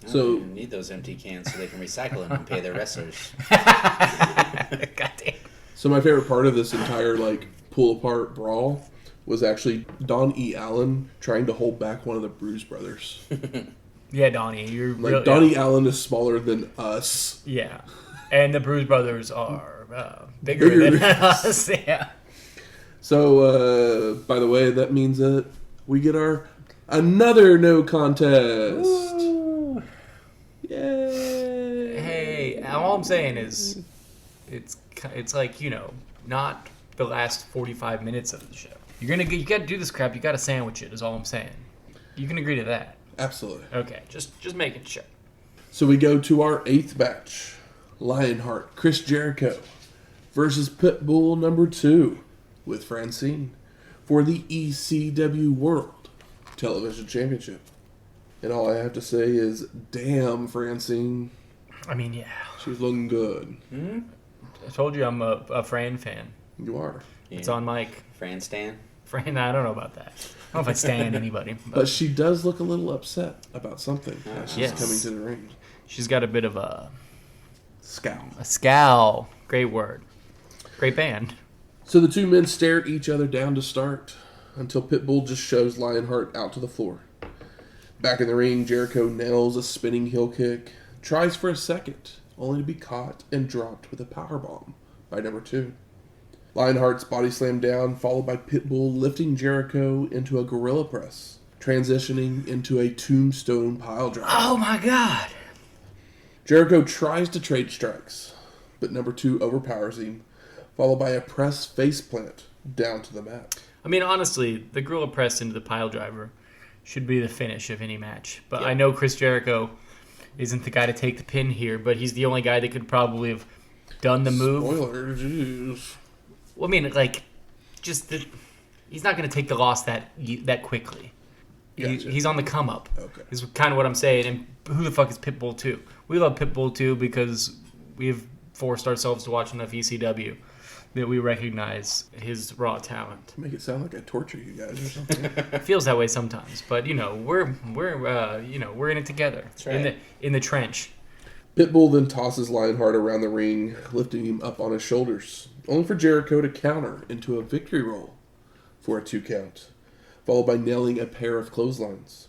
So you need those empty cans so they can recycle them and pay their wrestlers. Goddamn. So my favorite part of this entire pull apart brawl was actually Don E. Allen trying to hold back one of the Bruise brothers. Yeah, Donnie, you're Donnie Allen is smaller than us. Yeah, and the Bruise brothers are bigger than us. Yeah. So by the way, that means that we get another no contest. Ooh. Yay! Hey, all I'm saying is, it's not the last 45 minutes of the show. You got to do this crap. You got to sandwich it. Is all I'm saying. You can agree to that. Absolutely. Okay, just making sure. So we go to our 8th match: Lionheart, Chris Jericho versus Pitbull number 2 with Francine for the ECW World Television Championship. And all I have to say is, damn, Francine. I mean, yeah. She's looking good. Hmm? I told you I'm a Fran fan. You are. Yeah. It's on Mike. Fran Stan? Fran, I don't know about that. I don't know if I stand anybody. But she does look a little upset about something as she's Yes. coming to the ring. She's got a bit of a Scowl. scowl. Great word. Great band. So the two men stare at each other down to start until Pitbull just shoves Lionheart out to the floor. Back in the ring, Jericho nails a spinning heel kick, tries for a second, only to be caught and dropped with a powerbomb by number 2. Lionheart's body slammed down, followed by Pitbull lifting Jericho into a gorilla press, transitioning into a tombstone pile driver. Oh my god. Jericho tries to trade strikes, but number 2 overpowers him, followed by a press faceplant down to the mat. I mean, honestly, the gorilla press into the pile driver should be the finish of any match. But Yeah. I know Chris Jericho isn't the guy to take the pin here, but he's the only guy that could probably have done the move. Spoiler, jeez. Well, I mean, he's not going to take the loss that quickly. Gotcha. He's on the come up. Okay. Is kind of what I'm saying. And who the fuck is Pitbull 2? We love Pitbull 2 because we've forced ourselves to watch enough ECW that we recognize his raw talent. Make it sound like I torture you guys or something. It feels that way sometimes, but we're in it together. That's right. In the trench. Pitbull then tosses Lionheart around the ring, lifting him up on his shoulders, only for Jericho to counter into a victory roll for a 2 count, followed by nailing a pair of clotheslines.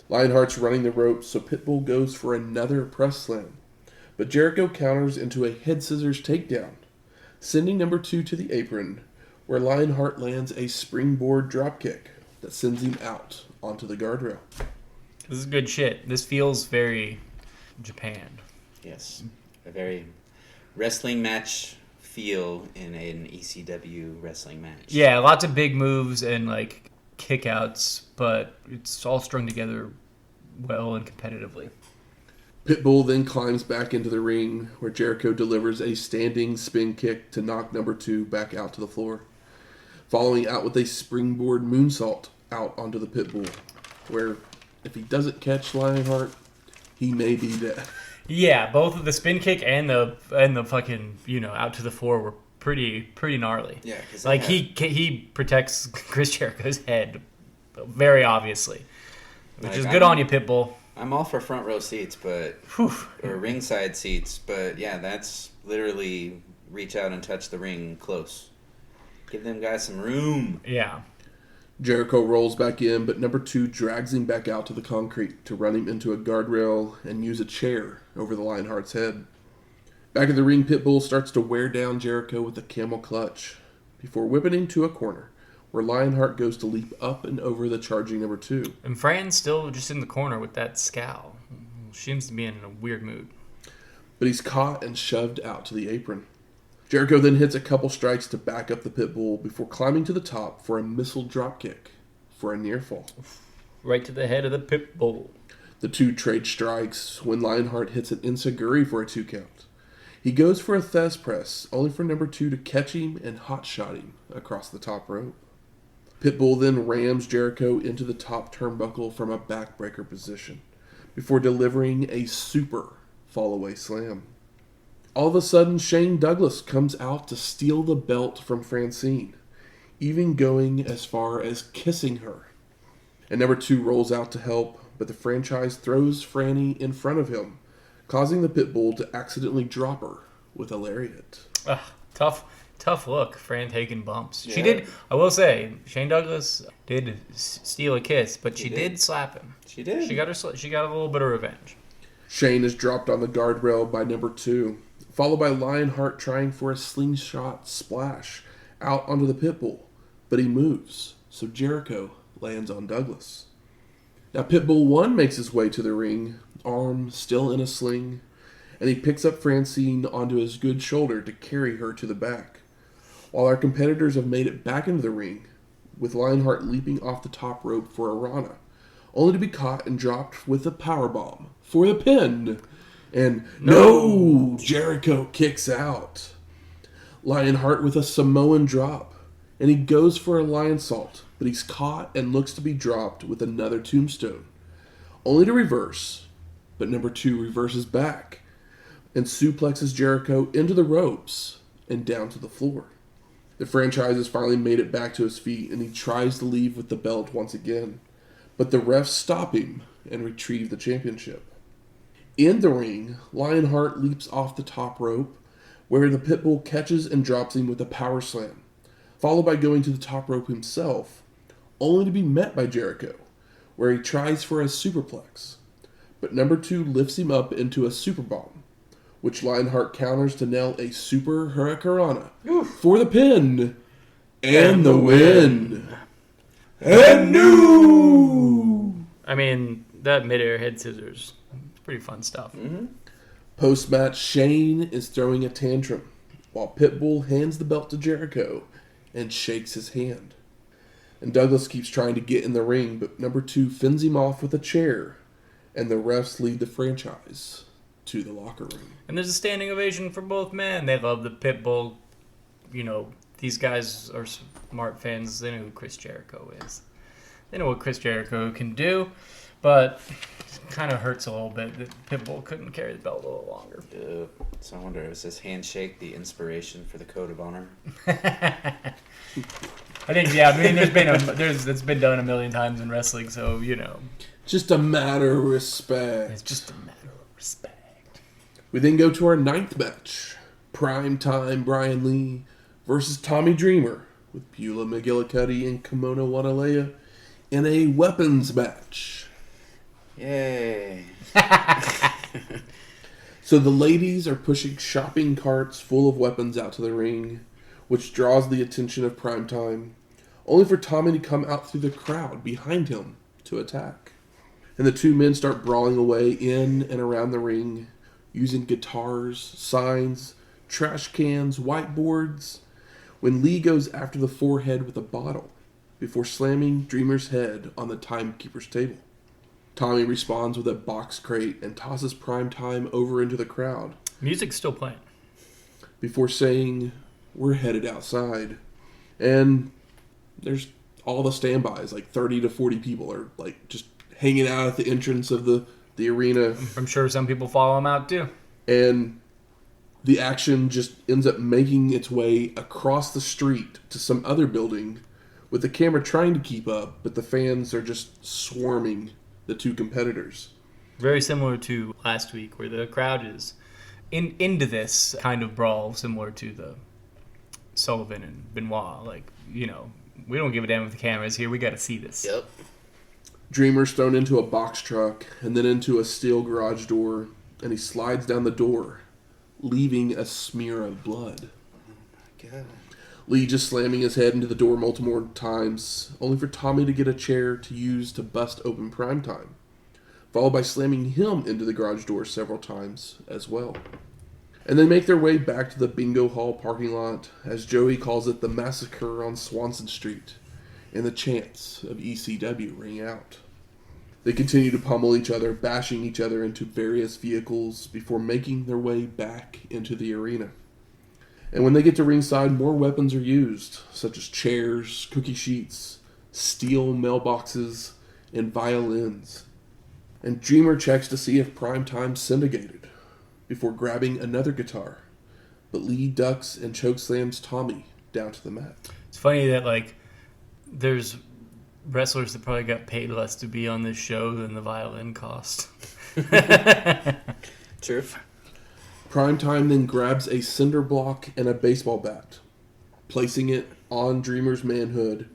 Lionheart's running the ropes, so Pitbull goes for another press slam, but Jericho counters into a head scissors takedown, sending number 2 to the apron, where Lionheart lands a springboard dropkick that sends him out onto the guardrail. This is good shit. This feels very Japan. Yes. A very wrestling match feel in an ECW wrestling match. Yeah, lots of big moves and kickouts, but it's all strung together well and competitively. Pitbull then climbs back into the ring, where Jericho delivers a standing spin kick to knock number 2 back out to the floor, following out with a springboard moonsault out onto the Pitbull, where if he doesn't catch Lionheart, he may be dead. Yeah, both of the spin kick and the fucking out to the floor were pretty gnarly. Yeah, because he protects Chris Jericho's head very obviously, which is Like, good on you, Pitbull. I'm all for front row seats, or ringside seats, but yeah, that's literally reach out and touch the ring close. Give them guys some room. Yeah. Jericho rolls back in, but number 2 drags him back out to the concrete to run him into a guardrail and use a chair over the Lionheart's head. Back in the ring, Pitbull starts to wear down Jericho with a camel clutch before whipping him to a corner, where Lionheart goes to leap up and over the charging number 2. And Fran's still just in the corner with that scowl. Seems to be in a weird mood. But he's caught and shoved out to the apron. Jericho then hits a couple strikes to back up the Pitbull before climbing to the top for a missile dropkick for a near fall. Right to the head of the Pitbull. The two trade strikes when Lionheart hits an enziguri for a 2 count. He goes for a Thez press, only for number 2 to catch him and hotshot him across the top rope. Pitbull then rams Jericho into the top turnbuckle from a backbreaker position before delivering a super fallaway slam. All of a sudden, Shane Douglas comes out to steal the belt from Francine, even going as far as kissing her. And number 2 rolls out to help, but the franchise throws Franny in front of him, causing the Pitbull to accidentally drop her with a lariat. Tough look, Fran taking bumps. Yeah. She did, I will say, Shane Douglas did steal a kiss, but she did slap him. She did. She got a little bit of revenge. Shane is dropped on the guardrail by number 2, followed by Lionheart trying for a slingshot splash out onto the Pitbull, but he moves, so Jericho lands on Douglas. Now Pitbull 1 makes his way to the ring, arm still in a sling, and he picks up Francine onto his good shoulder to carry her to the back. While our competitors have made it back into the ring, with Lionheart leaping off the top rope for a Rana, only to be caught and dropped with a powerbomb for the pin. And no! Jericho kicks out. Lionheart with a Samoan drop, and he goes for a lion salt, but he's caught and looks to be dropped with another tombstone, only to reverse, but number 2 reverses back and suplexes Jericho into the ropes and down to the floor. The franchise has finally made it back to his feet, and he tries to leave with the belt once again, but the refs stop him and retrieve the championship. In the ring, Lionheart leaps off the top rope, where the Pitbull catches and drops him with a power slam, followed by going to the top rope himself, only to be met by Jericho, where he tries for a superplex, but number 2 lifts him up into a superbomb, which Lionheart counters to nail a super hurricanrana for the pin and the win. And new! I mean, that midair head scissors, it's pretty fun stuff. Mm-hmm. Post-match, Shane is throwing a tantrum, while Pitbull hands the belt to Jericho and shakes his hand. And Douglas keeps trying to get in the ring, but number 2 fends him off with a chair, and the refs lead the franchise to the locker room. And there's a standing ovation for both men. They love the Pitbull. You know, these guys are smart fans. They know who Chris Jericho is. They know what Chris Jericho can do, but it kind of hurts a little bit that Pitbull couldn't carry the belt a little longer. So I wonder, is this handshake the inspiration for the code of honor? I think, yeah. I mean, it's been done a million times in wrestling, so you know, Just a matter of respect. it's just a matter of respect. We then go to our 9th match. Primetime Brian Lee versus Tommy Dreamer with Beulah McGillicuty and Kimona Wanalea in a weapons match. Yay. So the ladies are pushing shopping carts full of weapons out to the ring, which draws the attention of Primetime, only for Tommy to come out through the crowd behind him to attack. And the two men start brawling away in and around the ring, using guitars, signs, trash cans, whiteboards, when Lee goes after the forehead with a bottle, before slamming Dreamer's head on the timekeeper's table. Tommy responds with a box crate and tosses Primetime over into the crowd, Music's still playing. before saying, "We're headed outside." And there's all the standbys, like 30 to 40 people are like just hanging out at the entrance of the arena. I'm sure some people follow him out too. And the action just ends up making its way across the street to some other building, with the camera trying to keep up, but the fans are just swarming the two competitors. Very similar to last week, where the crowd is into this kind of brawl, similar to the Sullivan and Benoit. Like, you know, we don't give a damn if the camera's here. We got to see this. Yep. Dreamer's thrown into a box truck and then into a steel garage door, and he slides down the door, leaving a smear of blood. God. Lee just slamming his head into the door multiple more times, only for Tommy to get a chair to use to bust open Primetime, followed by slamming him into the garage door several times as well. And they make their way back to the bingo hall parking lot, as Joey calls it, the massacre on Swanson Street, and the chants of ECW ring out. They continue to pummel each other, bashing each other into various vehicles before making their way back into the arena. And when they get to ringside, more weapons are used, such as chairs, cookie sheets, steel mailboxes, and violins. And Dreamer checks to see if Primetime's syndicated, before grabbing another guitar. But Lee ducks and chokeslams Tommy down to the mat. It's funny that, like, there's wrestlers that probably got paid less to be on this show than the violin cost. True. Primetime then grabs a cinder block and a baseball bat, placing it on Dreamer's manhood,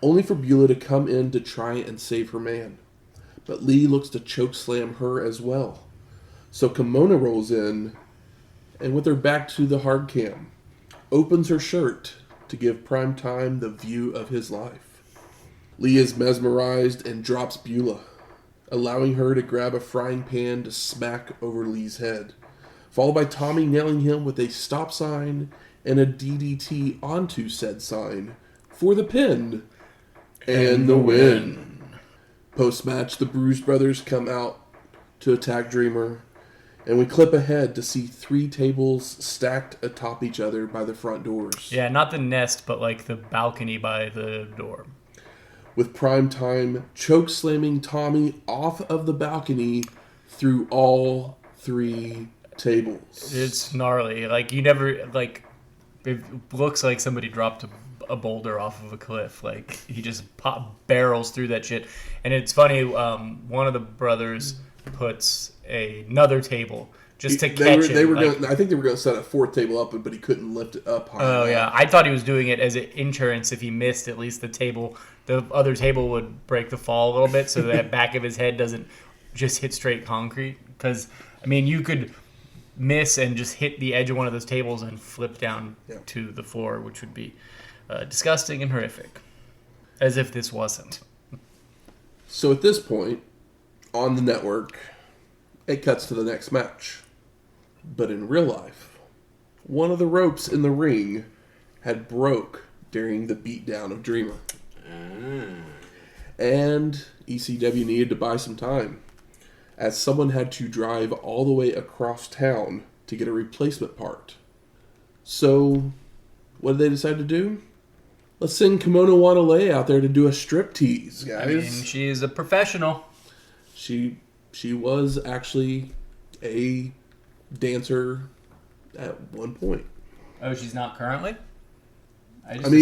only for Beulah to come in to try and save her man. But Lee looks to chokeslam her as well. So Kimona rolls in, and with her back to the hard cam, opens her shirt to give Primetime the view of his life. Lee is mesmerized and drops Beulah, allowing her to grab a frying pan to smack over Lee's head, followed by Tommy nailing him with a stop sign and a DDT onto said sign for the pin and the win. Post-match, the Bruise brothers come out to attack Dreamer, and we clip ahead to see 3 tables stacked atop each other by the front doors. Yeah, not the nest, but like the balcony by the door. With Primetime choke-slamming Tommy off of the balcony through all 3 tables. It's gnarly. Like, you never, like, it looks like somebody dropped a boulder off of a cliff. Like, he just barrels through that shit. And it's funny, one of the brothers puts another table just to catch it. I think they were going to set a 4th table up, but he couldn't lift it up high enough. Yeah. I thought he was doing it as an insurance. If he missed, at least the other table would break the fall a little bit so that back of his head doesn't just hit straight concrete. Because, I mean, you could miss and just hit the edge of one of those tables and flip down to the floor, which would be disgusting and horrific. As if this wasn't. So at this point, on the network, it cuts to the next match. But in real life, one of the ropes in the ring had broke during the beatdown of Dreamer. And ECW needed to buy some time, as someone had to drive all the way across town to get a replacement part. So, what did they decide to do? Let's send Kimona Wanalei out there to do a striptease, guys. I mean, she's a professional. She was actually a dancer at one point. Oh, she's not currently?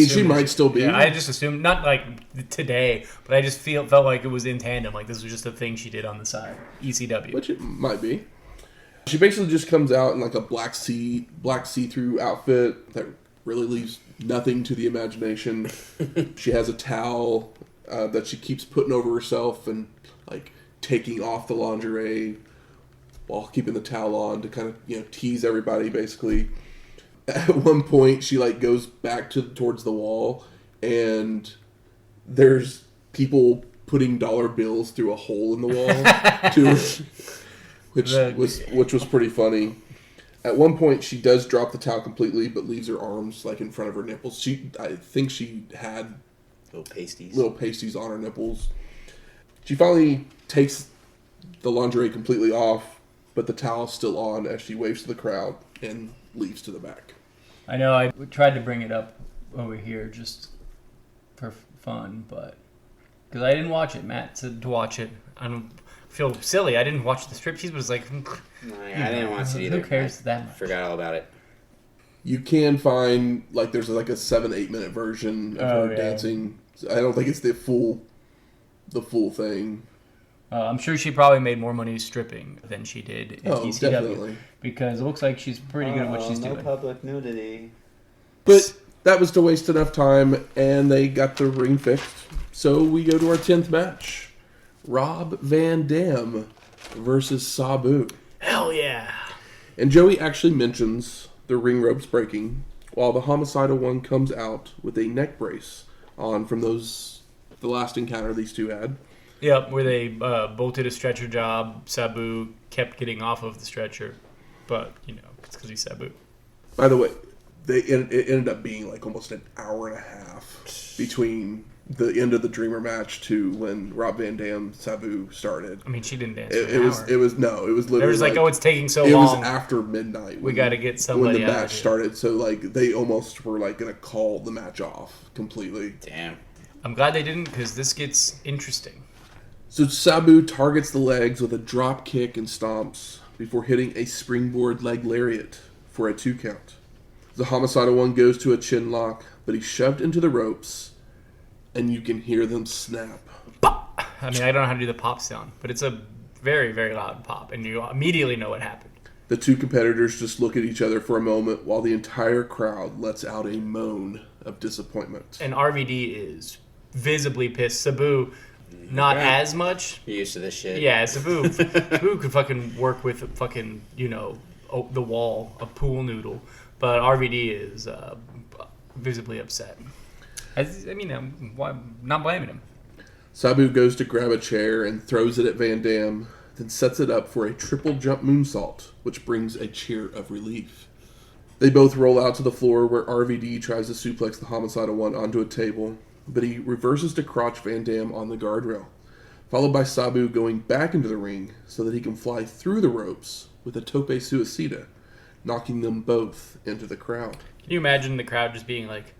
She might still be. Yeah, I just assumed, not like today, but I just felt like it was in tandem. Like this was just a thing she did on the side. ECW. Which it might be. She basically just comes out in like a black see-through outfit that really leaves nothing to the imagination. She has a towel that she keeps putting over herself and like taking off the lingerie while keeping the towel on to kind of tease everybody basically. At one point, she like goes back towards the wall, and there's people putting dollar bills through a hole in the wall, which was pretty funny. At one point, she does drop the towel completely, but leaves her arms like in front of her nipples. I think she had little pasties on her nipples. She finally takes the lingerie completely off, but the towel's still on as she waves to the crowd and leaves to the back. I know I tried to bring it up over here just for fun, but because I didn't watch it. Matt said to watch it. I don't feel silly. I didn't watch the striptease, but it's like... I didn't watch it either. Who cares that much? Forgot all about it. You can find, like, there's like a 7-8 minute version of her dancing. I don't think it's the full thing. I'm sure she probably made more money stripping than she did in ECW. Definitely. Because it looks like she's pretty good at what she's doing. No public nudity. But that was to waste enough time, and they got the ring fixed. So we go to our 10th match. Rob Van Dam versus Sabu. Hell yeah. And Joey actually mentions the ring ropes breaking, while the homicidal one comes out with a neck brace on from the last encounter these two had. Yep, where they bolted a stretcher job. Sabu kept getting off of the stretcher. But, it's because he's Sabu. By the way, it ended up being like almost an hour and a half between the end of the Dreamer match to when Rob Van Dam Sabu started. I mean, she didn't dance. It was literally. There was like, oh, it's taking so long. It was after midnight. We got to get somebody when the out match started. So like they almost were like gonna call the match off completely. Damn. I'm glad they didn't, because this gets interesting. So Sabu targets the legs with a drop kick and stomps before hitting a springboard leg lariat for a 2 count. The Homicidal One goes to a chin lock, but he's shoved into the ropes, and you can hear them snap. Pop! I mean, I don't know how to do the pop sound, but it's a very, very loud pop, and you immediately know what happened. The two competitors just look at each other for a moment while the entire crowd lets out a moan of disappointment. And RVD is visibly pissed. Sabu, not as much. You're used to this shit. Yeah, Sabu could fucking work with fucking, the wall, a pool noodle. But RVD is visibly upset. I'm not blaming him. Sabu goes to grab a chair and throws it at Van Dam, then sets it up for a triple jump moonsault, which brings a cheer of relief. They both roll out to the floor where RVD tries to suplex the Homicidal One onto a table, but he reverses to crotch Van Dam on the guardrail, followed by Sabu going back into the ring so that he can fly through the ropes with a tope suicida, knocking them both into the crowd. Can you imagine the crowd just being like,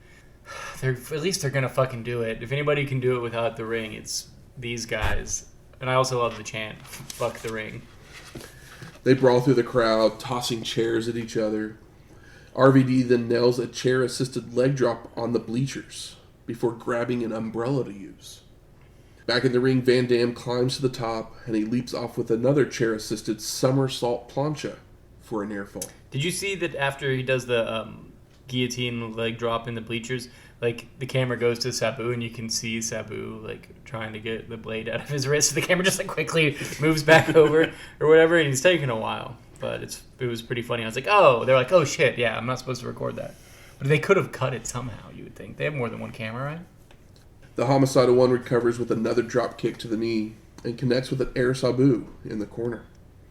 at least they're gonna fucking do it. If anybody can do it without the ring, it's these guys. And I also love the chant, fuck the ring. They brawl through the crowd, tossing chairs at each other. RVD then nails a chair-assisted leg drop on the bleachers before grabbing an umbrella to use. Back in the ring, Van Dam climbs to the top, and he leaps off with another chair-assisted somersault plancha for a near fall. Did you see that after he does the guillotine leg drop in the bleachers, like the camera goes to Sabu and you can see Sabu like trying to get the blade out of his wrist? The camera just like quickly moves back over or whatever, and he's taking a while, but it was pretty funny. I was like, they're like, oh shit, yeah, I'm not supposed to record that, but they could have cut it somehow. You would think they have more than one camera, right? The Homicidal One recovers with another drop kick to the knee and connects with an air Sabu in the corner.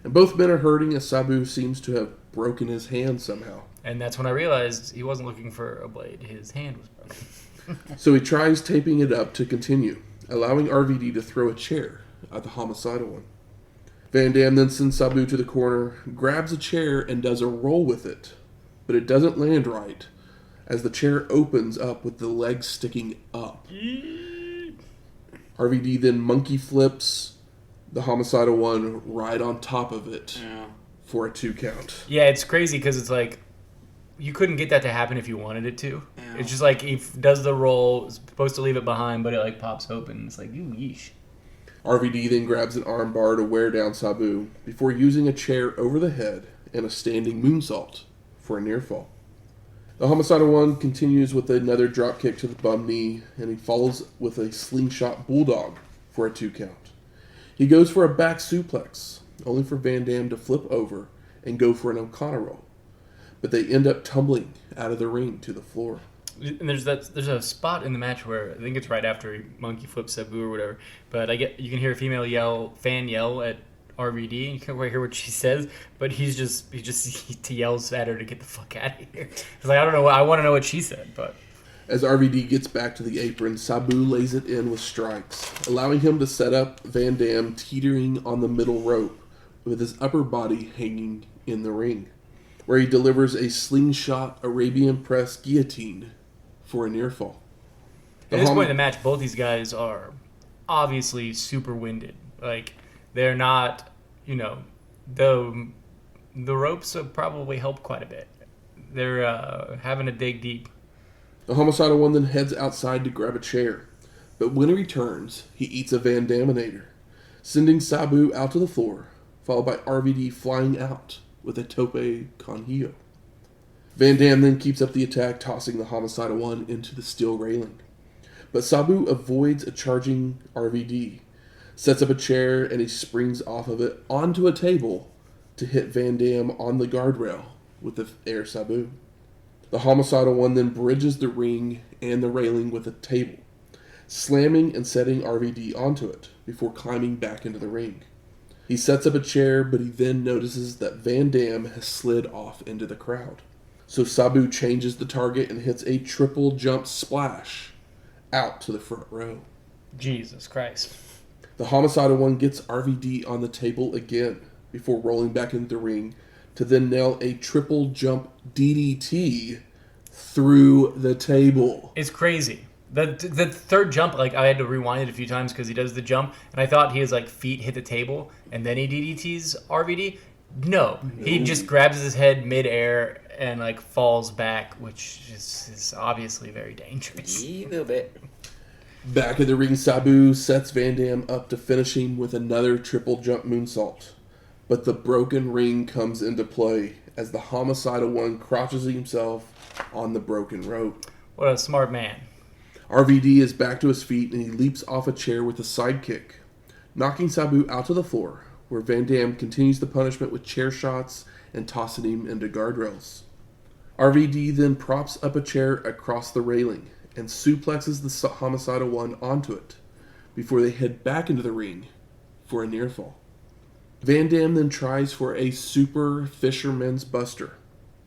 And both men are hurting as Sabu seems to have broken his hand somehow. And that's when I realized he wasn't looking for a blade. His hand was broken. So he tries taping it up to continue, allowing RVD to throw a chair at the Homicidal One. Van Dam then sends Sabu to the corner, grabs a chair, and does a roll with it. But it doesn't land right, as the chair opens up with the legs sticking up. RVD then monkey flips the Homicidal One right on top of it for a 2 count. Yeah, it's crazy because it's like, you couldn't get that to happen if you wanted it to. Yeah. It's just like, he does the roll, is supposed to leave it behind, but it like pops open. It's like, ooh, yeesh. RVD then grabs an arm bar to wear down Sabu before using a chair over the head and a standing moonsault for a near fall. The Homicidal One continues with another drop kick to the bum knee, and he follows with a slingshot bulldog for a 2 count. He goes for a back suplex, only for Van Dam to flip over and go for an O'Connor roll. But they end up tumbling out of the ring to the floor. And there's a spot in the match where I think it's right after he monkey flips Sabu or whatever. But you can hear a female fan yell at RVD, and you can't quite hear what she says. But he yells at her to get the fuck out of here. It's like, I don't know. I want to know what she said, but. As RVD gets back to the apron, Sabu lays it in with strikes, allowing him to set up Van Dam teetering on the middle rope with his upper body hanging in the ring, where he delivers a slingshot Arabian press guillotine for a near fall. At this point in the match, both these guys are obviously super winded. Like, they're not, the ropes have probably helped quite a bit. They're having to dig deep. The Homicidal One then heads outside to grab a chair, but when he returns, he eats a Van Daminator, sending Sabu out to the floor, followed by RVD flying out with a tope con hilo. Van Dam then keeps up the attack, tossing the Homicidal One into the steel railing. But Sabu avoids a charging RVD, sets up a chair, and he springs off of it onto a table to hit Van Dam on the guardrail with the air Sabu. The Homicidal One then bridges the ring and the railing with a table, slamming and setting RVD onto it before climbing back into the ring. He sets up a chair, but he then notices that Van Dam has slid off into the crowd. So Sabu changes the target and hits a triple jump splash out to the front row. Jesus Christ. The homicidal one gets RVD on the table again before rolling back into the ring to then nail a triple jump DDT through the table. It's crazy. The third jump, like, I had to rewind it a few times because he does the jump, and I thought his, like, feet hit the table, and then he DDTs RVD. No. He just grabs his head midair and, like, falls back, which is obviously very dangerous. A little bit. Back in the ring, Sabu sets Van Dam up to finish him with another triple jump moonsault. But the broken ring comes into play as the homicidal one crouches himself on the broken rope. What a smart man. RVD is back to his feet and he leaps off a chair with a sidekick, knocking Sabu out to the floor, where Van Dam continues the punishment with chair shots and tossing him into guardrails. RVD then props up a chair across the railing and suplexes the homicidal one onto it before they head back into the ring for a near fall. Van Dam then tries for a super fisherman's buster,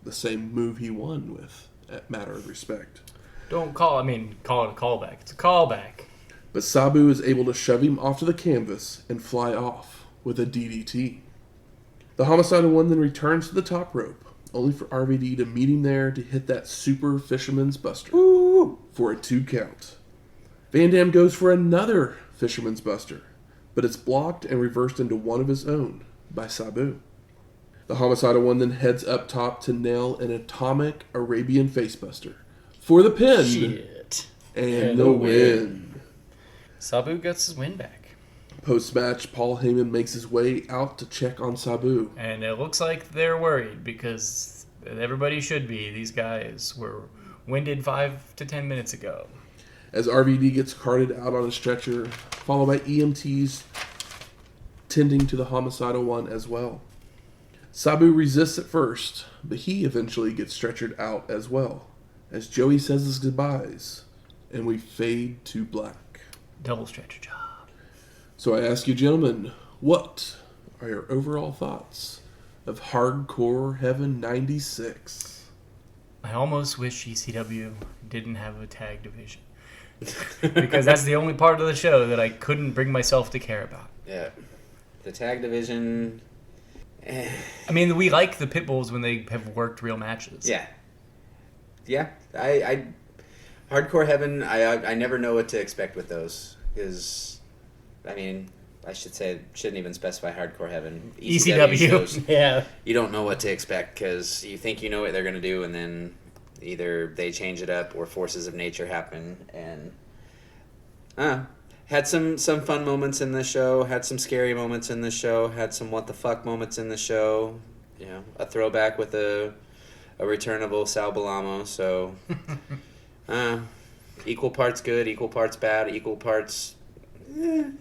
the same move he won with at Matter of Respect. Call it a callback. It's a callback. But Sabu is able to shove him off to the canvas and fly off with a DDT. The homicidal one then returns to the top rope, only for RVD to meet him there to hit that super fisherman's buster for a 2 count. Van Dam goes for another fisherman's buster, but it's blocked and reversed into one of his own by Sabu. The homicidal one then heads up top to nail an atomic Arabian facebuster for the pin and the win. Sabu gets his win back. Post-match, Paul Heyman makes his way out to check on Sabu. And it looks like they're worried because everybody should be. These guys were winded 5 to 10 minutes ago. As RVD gets carted out on a stretcher, followed by EMTs tending to the homicidal one as well. Sabu resists at first, but he eventually gets stretchered out as well, as Joey says his goodbyes, and we fade to black. Double stretcher job. So I ask you, gentlemen, what are your overall thoughts of Hardcore Heaven 96? I almost wish ECW didn't have a tag division. Because that's the only part of the show that I couldn't bring myself to care about. Yeah. The tag division... I mean, we like the Pitbulls when they have worked real matches. Yeah. Yeah. I Hardcore Heaven, I never know what to expect with those. Because, I mean, I shouldn't even specify Hardcore Heaven. ECW shows, yeah. You don't know what to expect because you think you know what they're going to do, and then either they change it up or forces of nature happen. And had some fun moments in the show, had some scary moments in the show, had some what the fuck moments in the show. You know, a throwback with a returnable Sal Balamo. So, equal parts good, equal parts bad, equal parts...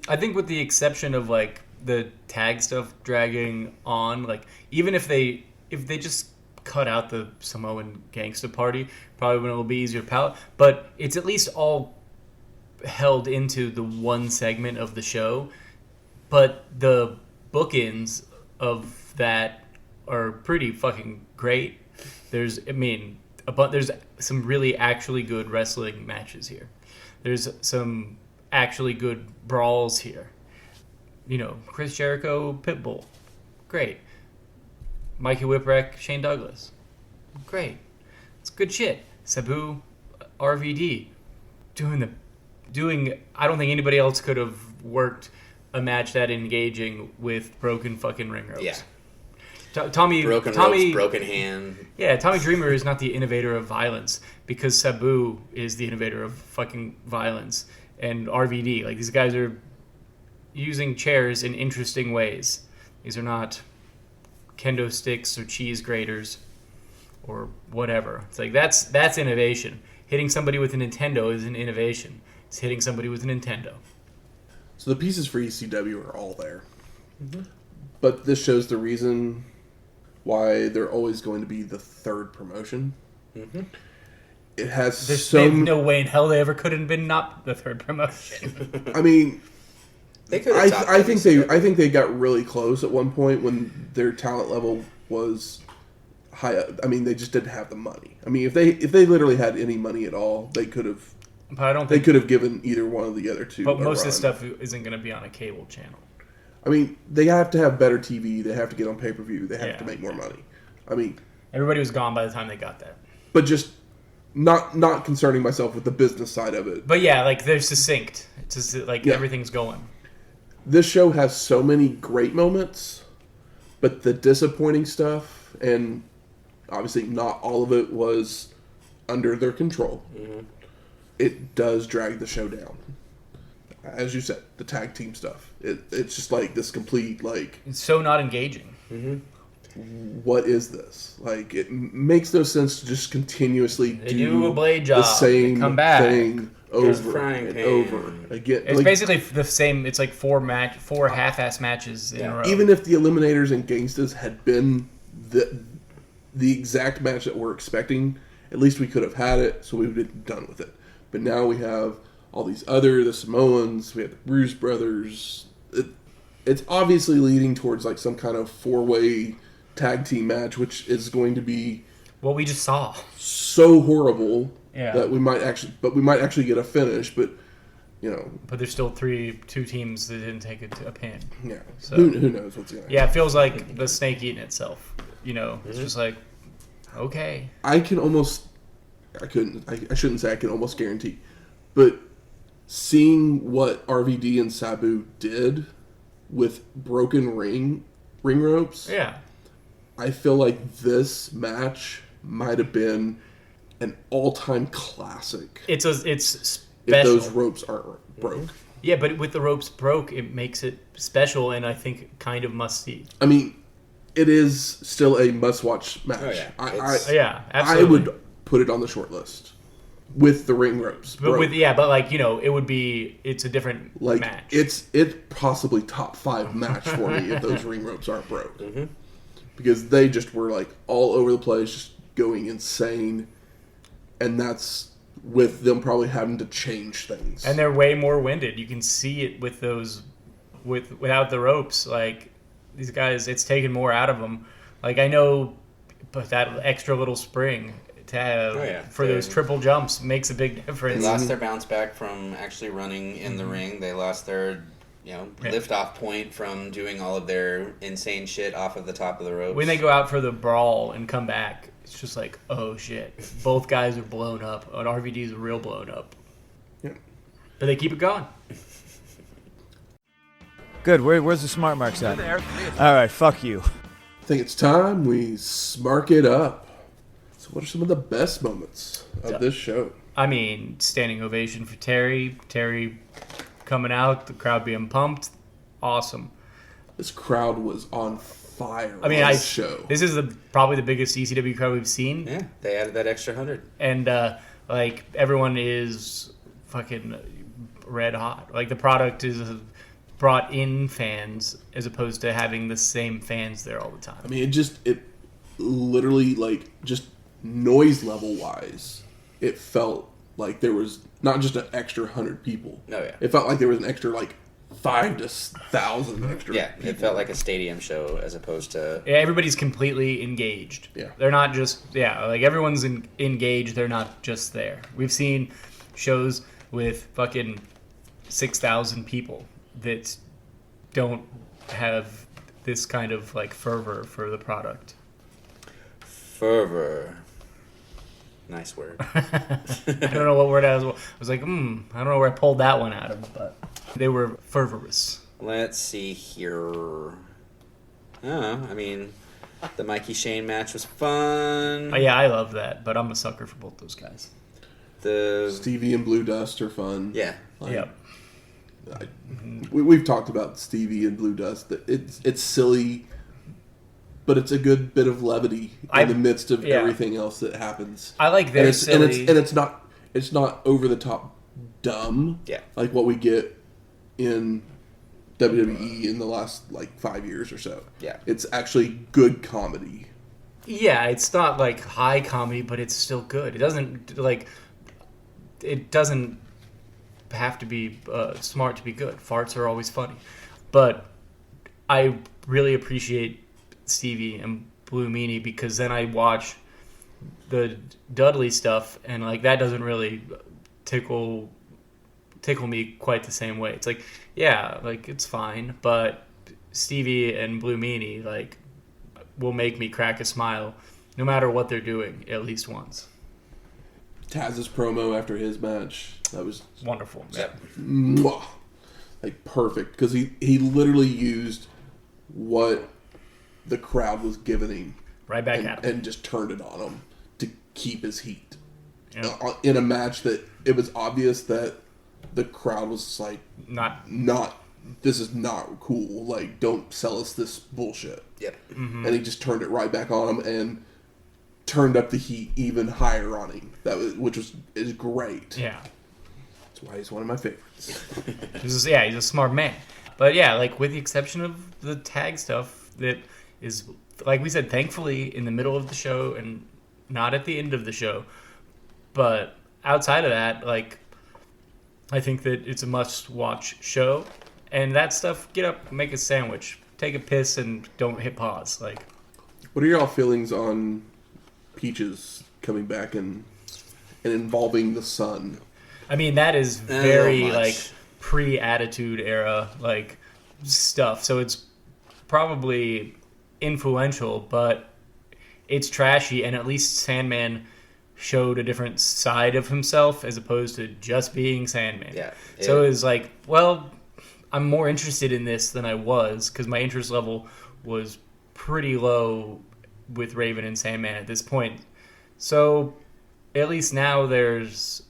I think with the exception of, like, the tag stuff dragging on, like, even if they just cut out the Samoan Gangsta party, probably would be easier to palate. But it's at least all held into the one segment of the show. But the bookends of that are pretty fucking great. There's some really actually good wrestling matches here. There's some actually good brawls here. You know, Chris Jericho, Pitbull, great. Mikey Whipwreck, Shane Douglas, great. It's good shit. Sabu, RVD, doing. I don't think anybody else could have worked a match that engaging with broken fucking ring ropes. Yeah. Tommy, ropes, broken hand. Yeah, Tommy Dreamer is not the innovator of violence because Sabu is the innovator of fucking violence. And RVD, like, these guys are using chairs in interesting ways. These are not kendo sticks or cheese graters or whatever. It's like that's innovation. Hitting somebody with a Nintendo is an innovation. It's hitting somebody with a Nintendo. So the pieces for ECW are all there. Mm-hmm. But this shows the reason why they're always going to be the third promotion. Mm-hmm. It has There's no way in hell they ever could have been not the third promotion. I mean, they could. I think they got really close at one point when their talent level was high. I mean, they just didn't have the money. I mean, if they literally had any money at all, they could have But I don't They think could have given either one of the other two. But most of run. this stuff isn't going to be on a cable channel. I mean, they have to have better TV. They have to get on pay-per-view. They have Yeah. to make more money. I mean, Everybody was gone by the time they got that. but just not concerning myself with the business side of it. But yeah, like they're succinct. It's just like Yeah. everything's going. This show has so many great moments, but the disappointing stuff, and obviously not all of it was under their control. Mm-hmm. It does drag the show down. As you said, the tag team stuff. It's just like this complete, like, It's so not engaging. what is this? Like, it makes no sense to just continuously They do a blade job. the same They come back. thing There's over frying and pan. over again. It's Like, basically the same. It's like four half-ass matches in a row. Oh. even if the Eliminators and Gangstas had been the exact match that we're expecting, at least we could have had it, so we would have been done with it. But now we have all these the Samoans, we have the Bruise brothers. It's obviously leading towards like some kind of 4-way tag team match, which is going to be what we just saw. so horrible Yeah. that we might actually get a finish. But you know, But there's still two teams that didn't take a pin. yeah, So- who knows what's going to happen. Yeah, it feels like the snake eating itself. You know, it's just like, okay. I shouldn't say I can almost guarantee, but seeing what RVD and Sabu did with broken ring ropes, Yeah. I feel like this match might have been an all-time classic It's if special. those ropes aren't broke. Yeah, but with the ropes broke, it makes it special and I think kind of must see. I mean, it is still a must-watch match. Oh, yeah. Yeah, I absolutely. would put it on the short list with the ring ropes. But broke. but like, you know, it's a different Like match. it's possibly top 5 match for me if those ring ropes aren't broke, because they just were like all over the place, just going insane, and that's with them probably having to change things. And they're way more winded. You can see it with those, without the ropes. Like these guys, it's taken more out of them. Like I know, but that extra little spring to have for those triple jumps makes a big They difference. lost their bounce back from actually running in the ring. They lost their, lift off point from doing all of their insane shit off of the top of the ropes. When they go out for the brawl and come back, it's just like, oh shit, both guys are blown up. And RVD is real blown up. Yeah. But they keep it going. Good. Where's the smart marks at? All right. Fuck you. I think it's time we smark it up. So what are some of the best moments of this show? I mean, standing ovation for Terry. Terry coming out, the crowd being pumped. Awesome. This crowd was on fire. I mean, on this show. This is probably the biggest ECW crowd we've seen. Yeah, they added that extra 100. And, like, everyone is fucking red hot. Like, the product is brought in fans as opposed to having the same fans there all the time. I mean, it literally, like, just noise level wise, it felt like there was not just an extra 100 people. Oh, yeah. It felt like there was an extra, like, 5 to 1,000 extra Yeah, people. it felt like a stadium show as opposed to... Yeah, everybody's completely engaged. Yeah. They're not just, like everyone's engaged. They're not just there. We've seen shows with fucking 6,000 people that don't have this kind of like fervor for the product. Fervor. Nice word. I don't know what word I was like, I don't know where I pulled that one out of, but they were fervorous. Let's see here. I mean, the Mikey Shane match was fun. Yeah, I love that, but I'm a sucker for both those guys. The Stevie and Blue Dust are fun. yeah, Like, Yep. We've talked about Stevie and Blue Dust. It's silly, but it's a good bit of levity in the midst of everything else that happens. I like their silly... it's not over the top dumb. Yeah. Like what we get in WWE in the last like 5 years or so. Yeah. It's actually good comedy. Yeah, it's not like high comedy, but it's still good. It doesn't have to be smart to be good. Farts are always funny. But I really appreciate Stevie and Blue Meanie because then I watch the Dudley stuff and like that doesn't really tickle me quite the same way. It's like, yeah, like it's fine, but Stevie and Blue Meanie like will make me crack a smile no matter what they're doing at least once. Taz's promo after his match, that was Wonderful. Yep. mwah, like perfect, because he literally used what the crowd was giving him Right back at him. and just turned it on him to keep his heat. Yep. In a match that it was obvious that the crowd was like, Not this is not cool. Like, don't sell us this bullshit. Yep. Mm-hmm. And he just turned it right back on him and turned up the heat even higher on him. Which is great. yeah. That's why he's one of my favorites. He's a smart man. But yeah, like with the exception of the tag stuff that is, like we said, thankfully in the middle of the show and not at the end of the show. But outside of that, like, I think that it's a must-watch show. And that stuff, get up, make a sandwich, take a piss, and don't hit pause. Like, What are your all feelings on Peaches coming back and involving the sun? I mean, that is very, much. like, pre-Attitude Era, like, stuff. So it's probably influential, but it's trashy, and at least Sandman showed a different side of himself as opposed to just being Sandman. Yeah. So it was like, well, I'm more interested in this than I was, because my interest level was pretty low with Raven and Sandman at this point. So at least now there's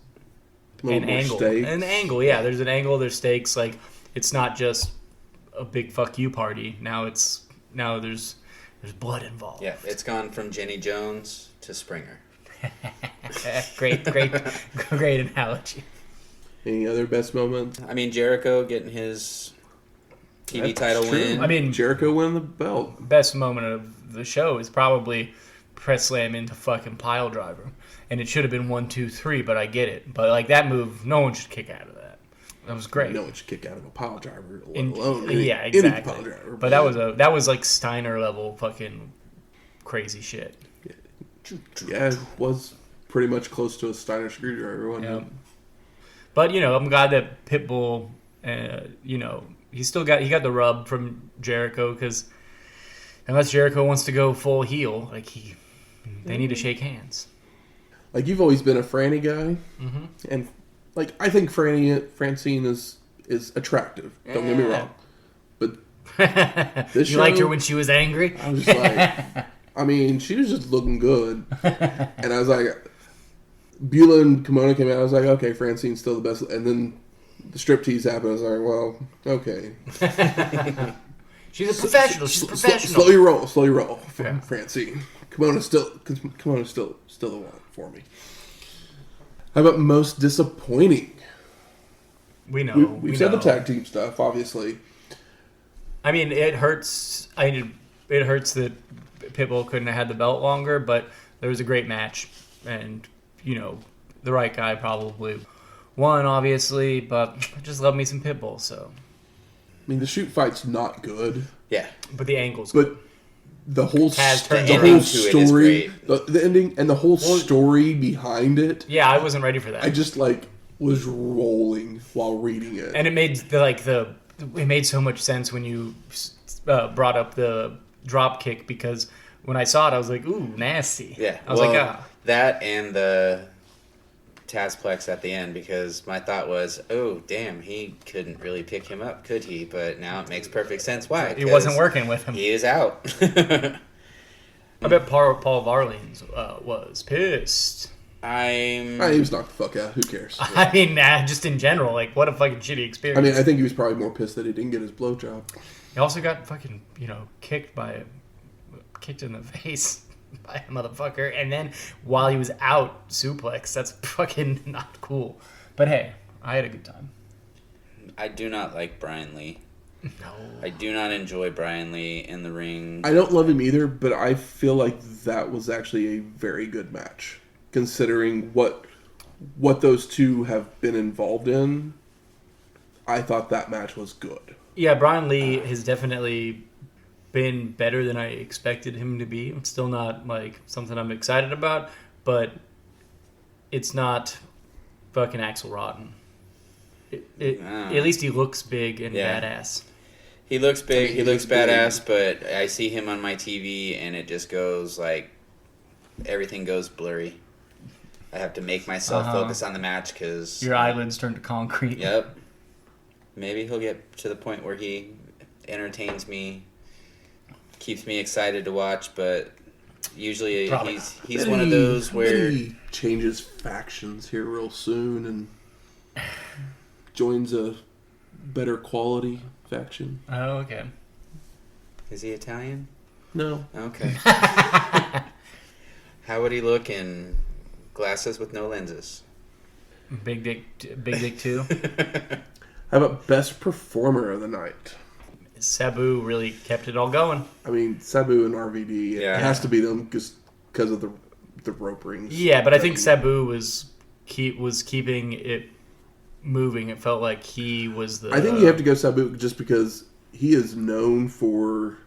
an angle. Stakes. An angle, yeah. There's an angle, there's stakes. Like, it's not just a big fuck you party. Now there's blood involved. Yeah, it's gone from Jenny Jones to Springer. Great analogy. Any other best moments? I mean, Jericho getting his TV That's title true. win. I mean, Jericho won the belt. best moment of the show is probably press slam into fucking pile driver, and it should have been 1, 2, 3, but I get it. But like that move, no one should kick out of that. That was great. No one should kick out of a pile driver, let In- alone yeah, any exactly. pile driver. But that was like Steiner level fucking crazy shit. Yeah, it was pretty much close to a Steiner screwdriver, wasn't Yeah. it? But I'm glad that Pitbull, he got the rub from Jericho, because unless Jericho wants to go full heel, like they need to shake hands. Like, you've always been a Franny guy, Mm-hmm. and like I think Francine is attractive. Don't get me wrong, but this You liked show- her when she was angry? I was just like, I mean, she was just looking good, and I was like, Beulah and Kimona came out. I was like, okay, Francine's still the best, and then the striptease happened. I was like, well, okay. She's a professional. She's professional. Slowly roll, Yeah. Francine. Kimona's still the one for me. How about most disappointing? We know. We've said the tag team stuff, obviously. I mean, it hurts. It hurts that Pitbull couldn't have had the belt longer, but there was a great match, and the right guy probably won, obviously. But I just love me some Pitbull. So, I mean, the shoot fight's not good, Yeah. but the angles. but the whole Taz turns the around. ending to it is story, great. the ending, and the whole story behind it. Yeah, I wasn't ready for that. I just was rolling while reading it. And it made it made so much sense when you brought up the drop kick, because when I saw it, I was like, "Ooh, nasty!" Yeah. I was like, "Ah." That and the Tazplex at the end, because my thought was, oh, damn, he couldn't really pick him up, could he? But now it makes perfect sense why. It wasn't working with him. He is out. I bet Paul Varelans was pissed. I'm... He was knocked the fuck out. Who cares? I mean, just in general, like, what a fucking shitty experience. I mean, I think he was probably more pissed that he didn't get his blowjob. He also got fucking, kicked in the face by a motherfucker, and then while he was out, suplex. That's fucking not cool. But hey, I had a good time. I do not like Brian Lee. No. I do not enjoy Brian Lee in the ring. I don't love him either, but I feel like that was actually a very good match, considering what those two have been involved in. I thought that match was good. Yeah, Brian Lee has definitely been better than I expected him to be. It's still not like something I'm excited about, but it's not fucking Axl Rotten. At least he looks big and badass. He looks big. He looks badass. But I see him on my TV, and it just goes like everything goes blurry. I have to make myself focus on the match because your eyelids turn to concrete. Yep. Maybe he'll get to the point where he entertains me, keeps me excited to watch, but usually he's one of those where he changes factions here real soon and joins a better quality faction. Oh, okay. Is he Italian? No. Okay. How would he look in glasses with no lenses? Big dick too. How about best performer of the night? Sabu really kept it all going. I mean, Sabu and RVD. It has to be them because of the rope rings. Yeah, but I think Sabu was keeping it moving. It felt like he was the... I think you have to go Sabu just because he is known for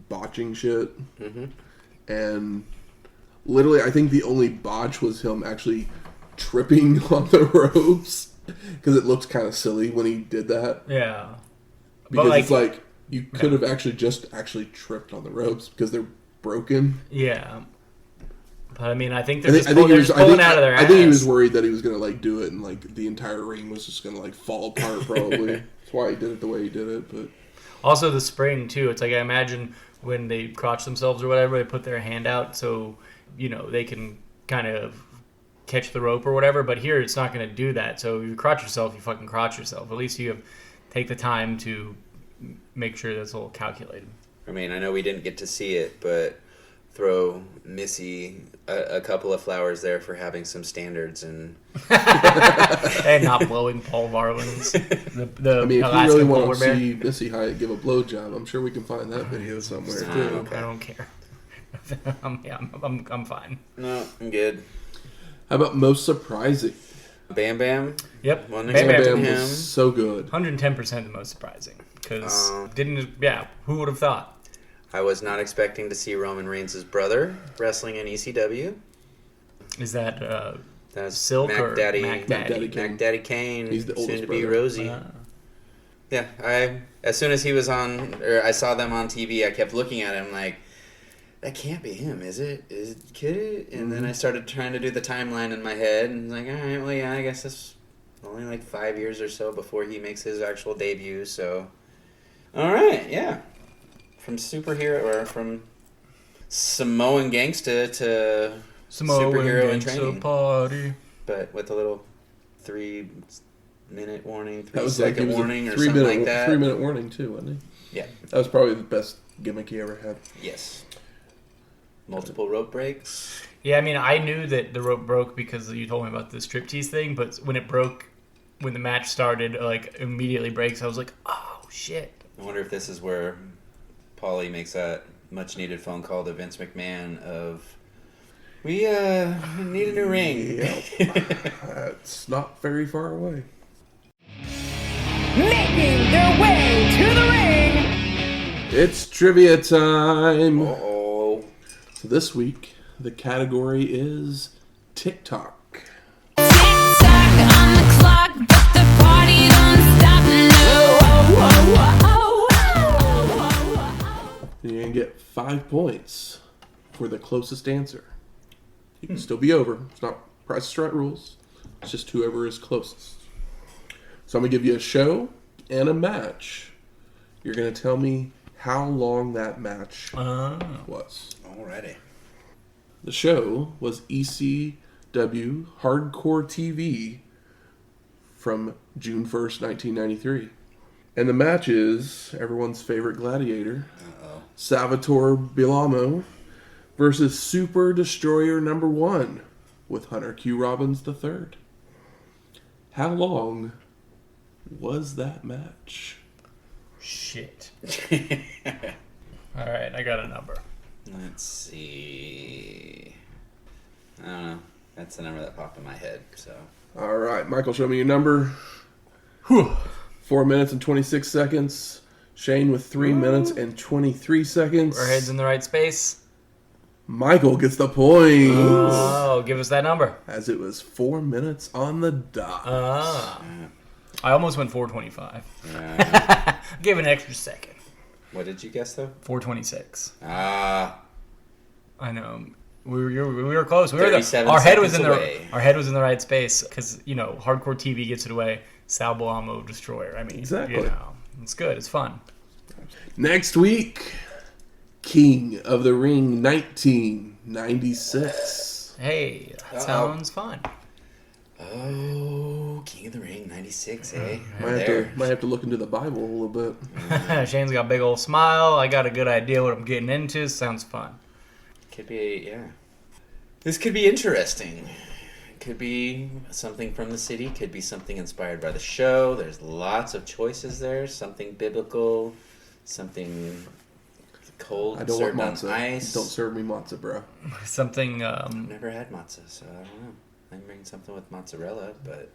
botching shit. Mm-hmm. And literally, I think the only botch was him actually tripping on the ropes because it looks kind of silly when he did that. Yeah. Because it's like you could have actually tripped on the ropes because they're broken. Yeah. But I mean, I think they're just pulling out of their ass. I think he was worried that he was going to do it and the entire ring was just going to fall apart probably. That's why he did it the way he did it. But also the spring too. It's like I imagine when they crotch themselves or whatever, they put their hand out so they can kind of catch the rope or whatever. But here it's not going to do that. So if you crotch yourself, you fucking crotch yourself. At least you take the time to make sure that's all calculated. I mean, I know we didn't get to see it, but throw Missy a couple of flowers there for having some standards and not blowing Paul Varelans. I mean, if you really want to see Missy Hyatt give a blowjob, I'm sure we can find that video somewhere too. Okay. I don't care. I'm fine. No, I'm good. How about most surprising? Bam Bam. Yep. Bam Bam was so good. 110% the most surprising. Because who would have thought? I was not expecting to see Roman Reigns' brother wrestling in ECW. Is that that's Silk Mack or Daddy, Mack Daddy? Mack Daddy Kane. He's the oldest soon to be brother. Rosie. Yeah, as soon as he was on, or I saw them on TV, I kept looking at him like, that can't be him, is it? Could it? And then I started trying to do the timeline in my head, and all right, well, yeah, I guess it's only 5 years or so before he makes his actual debut. So, all right, yeah. From superhero or from Samoan Gangsta to superhero in training, party. But with a little 3-minute warning, That was 3-second warning, or something like that. 3-minute warning too, wasn't he? Yeah, that was probably the best gimmick he ever had. Yes. Multiple rope breaks. Yeah, I mean, I knew that the rope broke because you told me about the striptease thing, but when it broke, when the match started, immediately breaks, I was like, oh, shit. I wonder if this is where Paulie makes that much-needed phone call to Vince McMahon of, we need a new ring. It's not very far away. Making their way to the ring. It's trivia time. Uh-oh. So this week, the category is TikTok. Tick-tock on the clock, but the party don't stop, no. And you're going to get 5 points for the closest answer. You can still be over. It's not Price is Right rules. It's just whoever is closest. So I'm going to give you a show and a match. You're going to tell me how long that match was. Alrighty. The show was ECW Hardcore TV from June 1st, 1993. And the match is everyone's favorite gladiator, Salvatore Bilamo, versus Super Destroyer number 1 with Hunter Q. Robbins III. How long was that match? Shit. All right, I got a number. Let's see. I don't know. That's the number that popped in my head. So. All right, Michael, show me your number. Whew. 4 minutes and 26 seconds. Shane with 3 minutes and 23 seconds. Our heads in the right space. Michael gets the point. Oh, give us that number. As it was 4 minutes on the dot. I almost went 425. Give an extra second. What did you guess, though? 426. Ah. I know. We were close. 37 our head was seconds in away. our head was in the right space because hardcore TV gets it away. Sal Boamo Destroyer. I mean, Exactly. it's good. It's fun. Next week, King of the Ring 1996. Hey, that sounds fun. Oh, King of the Ring, 96, eh? Might have to look into the Bible a little bit. Shane's got a big old smile. I got a good idea what I'm getting into. Sounds fun. Could be, yeah. This could be interesting. Could be something from the city. Could be something inspired by the show. There's lots of choices there. Something biblical. Something cold. I don't served want on matzah. ice. Don't serve me matzah, bro. Something. Never had matzah, so I don't know. I'm bringing something with mozzarella, but...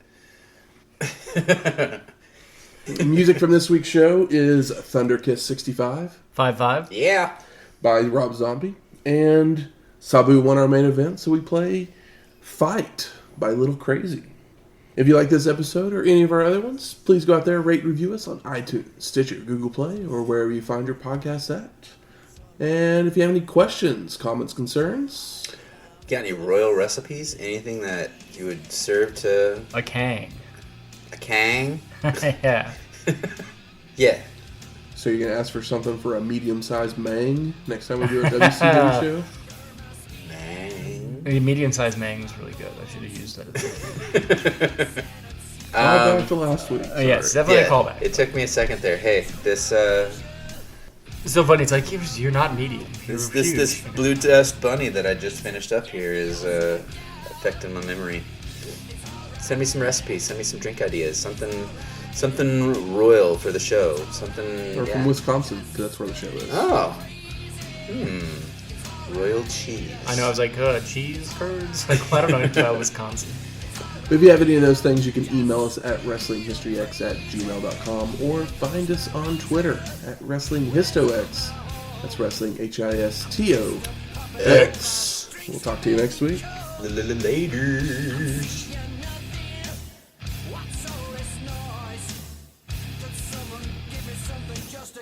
Music from this week's show is Thunder Kiss 65 5-5. Yeah. by Rob Zombie. And Sabu won our main event, so we play Fight by Little Crazy. If you like this episode or any of our other ones, please go out there, rate, review us on iTunes, Stitcher, Google Play, or wherever you find your podcasts at. And if you have any questions, comments, concerns... Got any royal recipes? Anything that you would serve to A Kang. a Kang? Yeah. Yeah. So you're going to ask for something for a medium-sized Mang next time we do our WCW show? Mang. The medium-sized Mang was really good. I should have used that. Call back to last week. Yes, Sorry. definitely a callback. It took me a second there. Hey, this It's so funny. It's like you're not medium. You're this huge. blue dust bunny that I just finished up here is affecting my memory. Send me some recipes. Send me some drink ideas. Something royal for the show. Something. Or Yeah. from Wisconsin, 'cause that's where the show is. Oh. Royal cheese. I know. I was like, cheese curds. Like, I don't know anything about Wisconsin. If you have any of those things, you can email us at wrestlinghistoryx@gmail.com or find us on Twitter at WrestlingHistoX. That's Wrestling HISTOX. We'll talk to you next week. Later. What's all this noise? Could someone give me something just to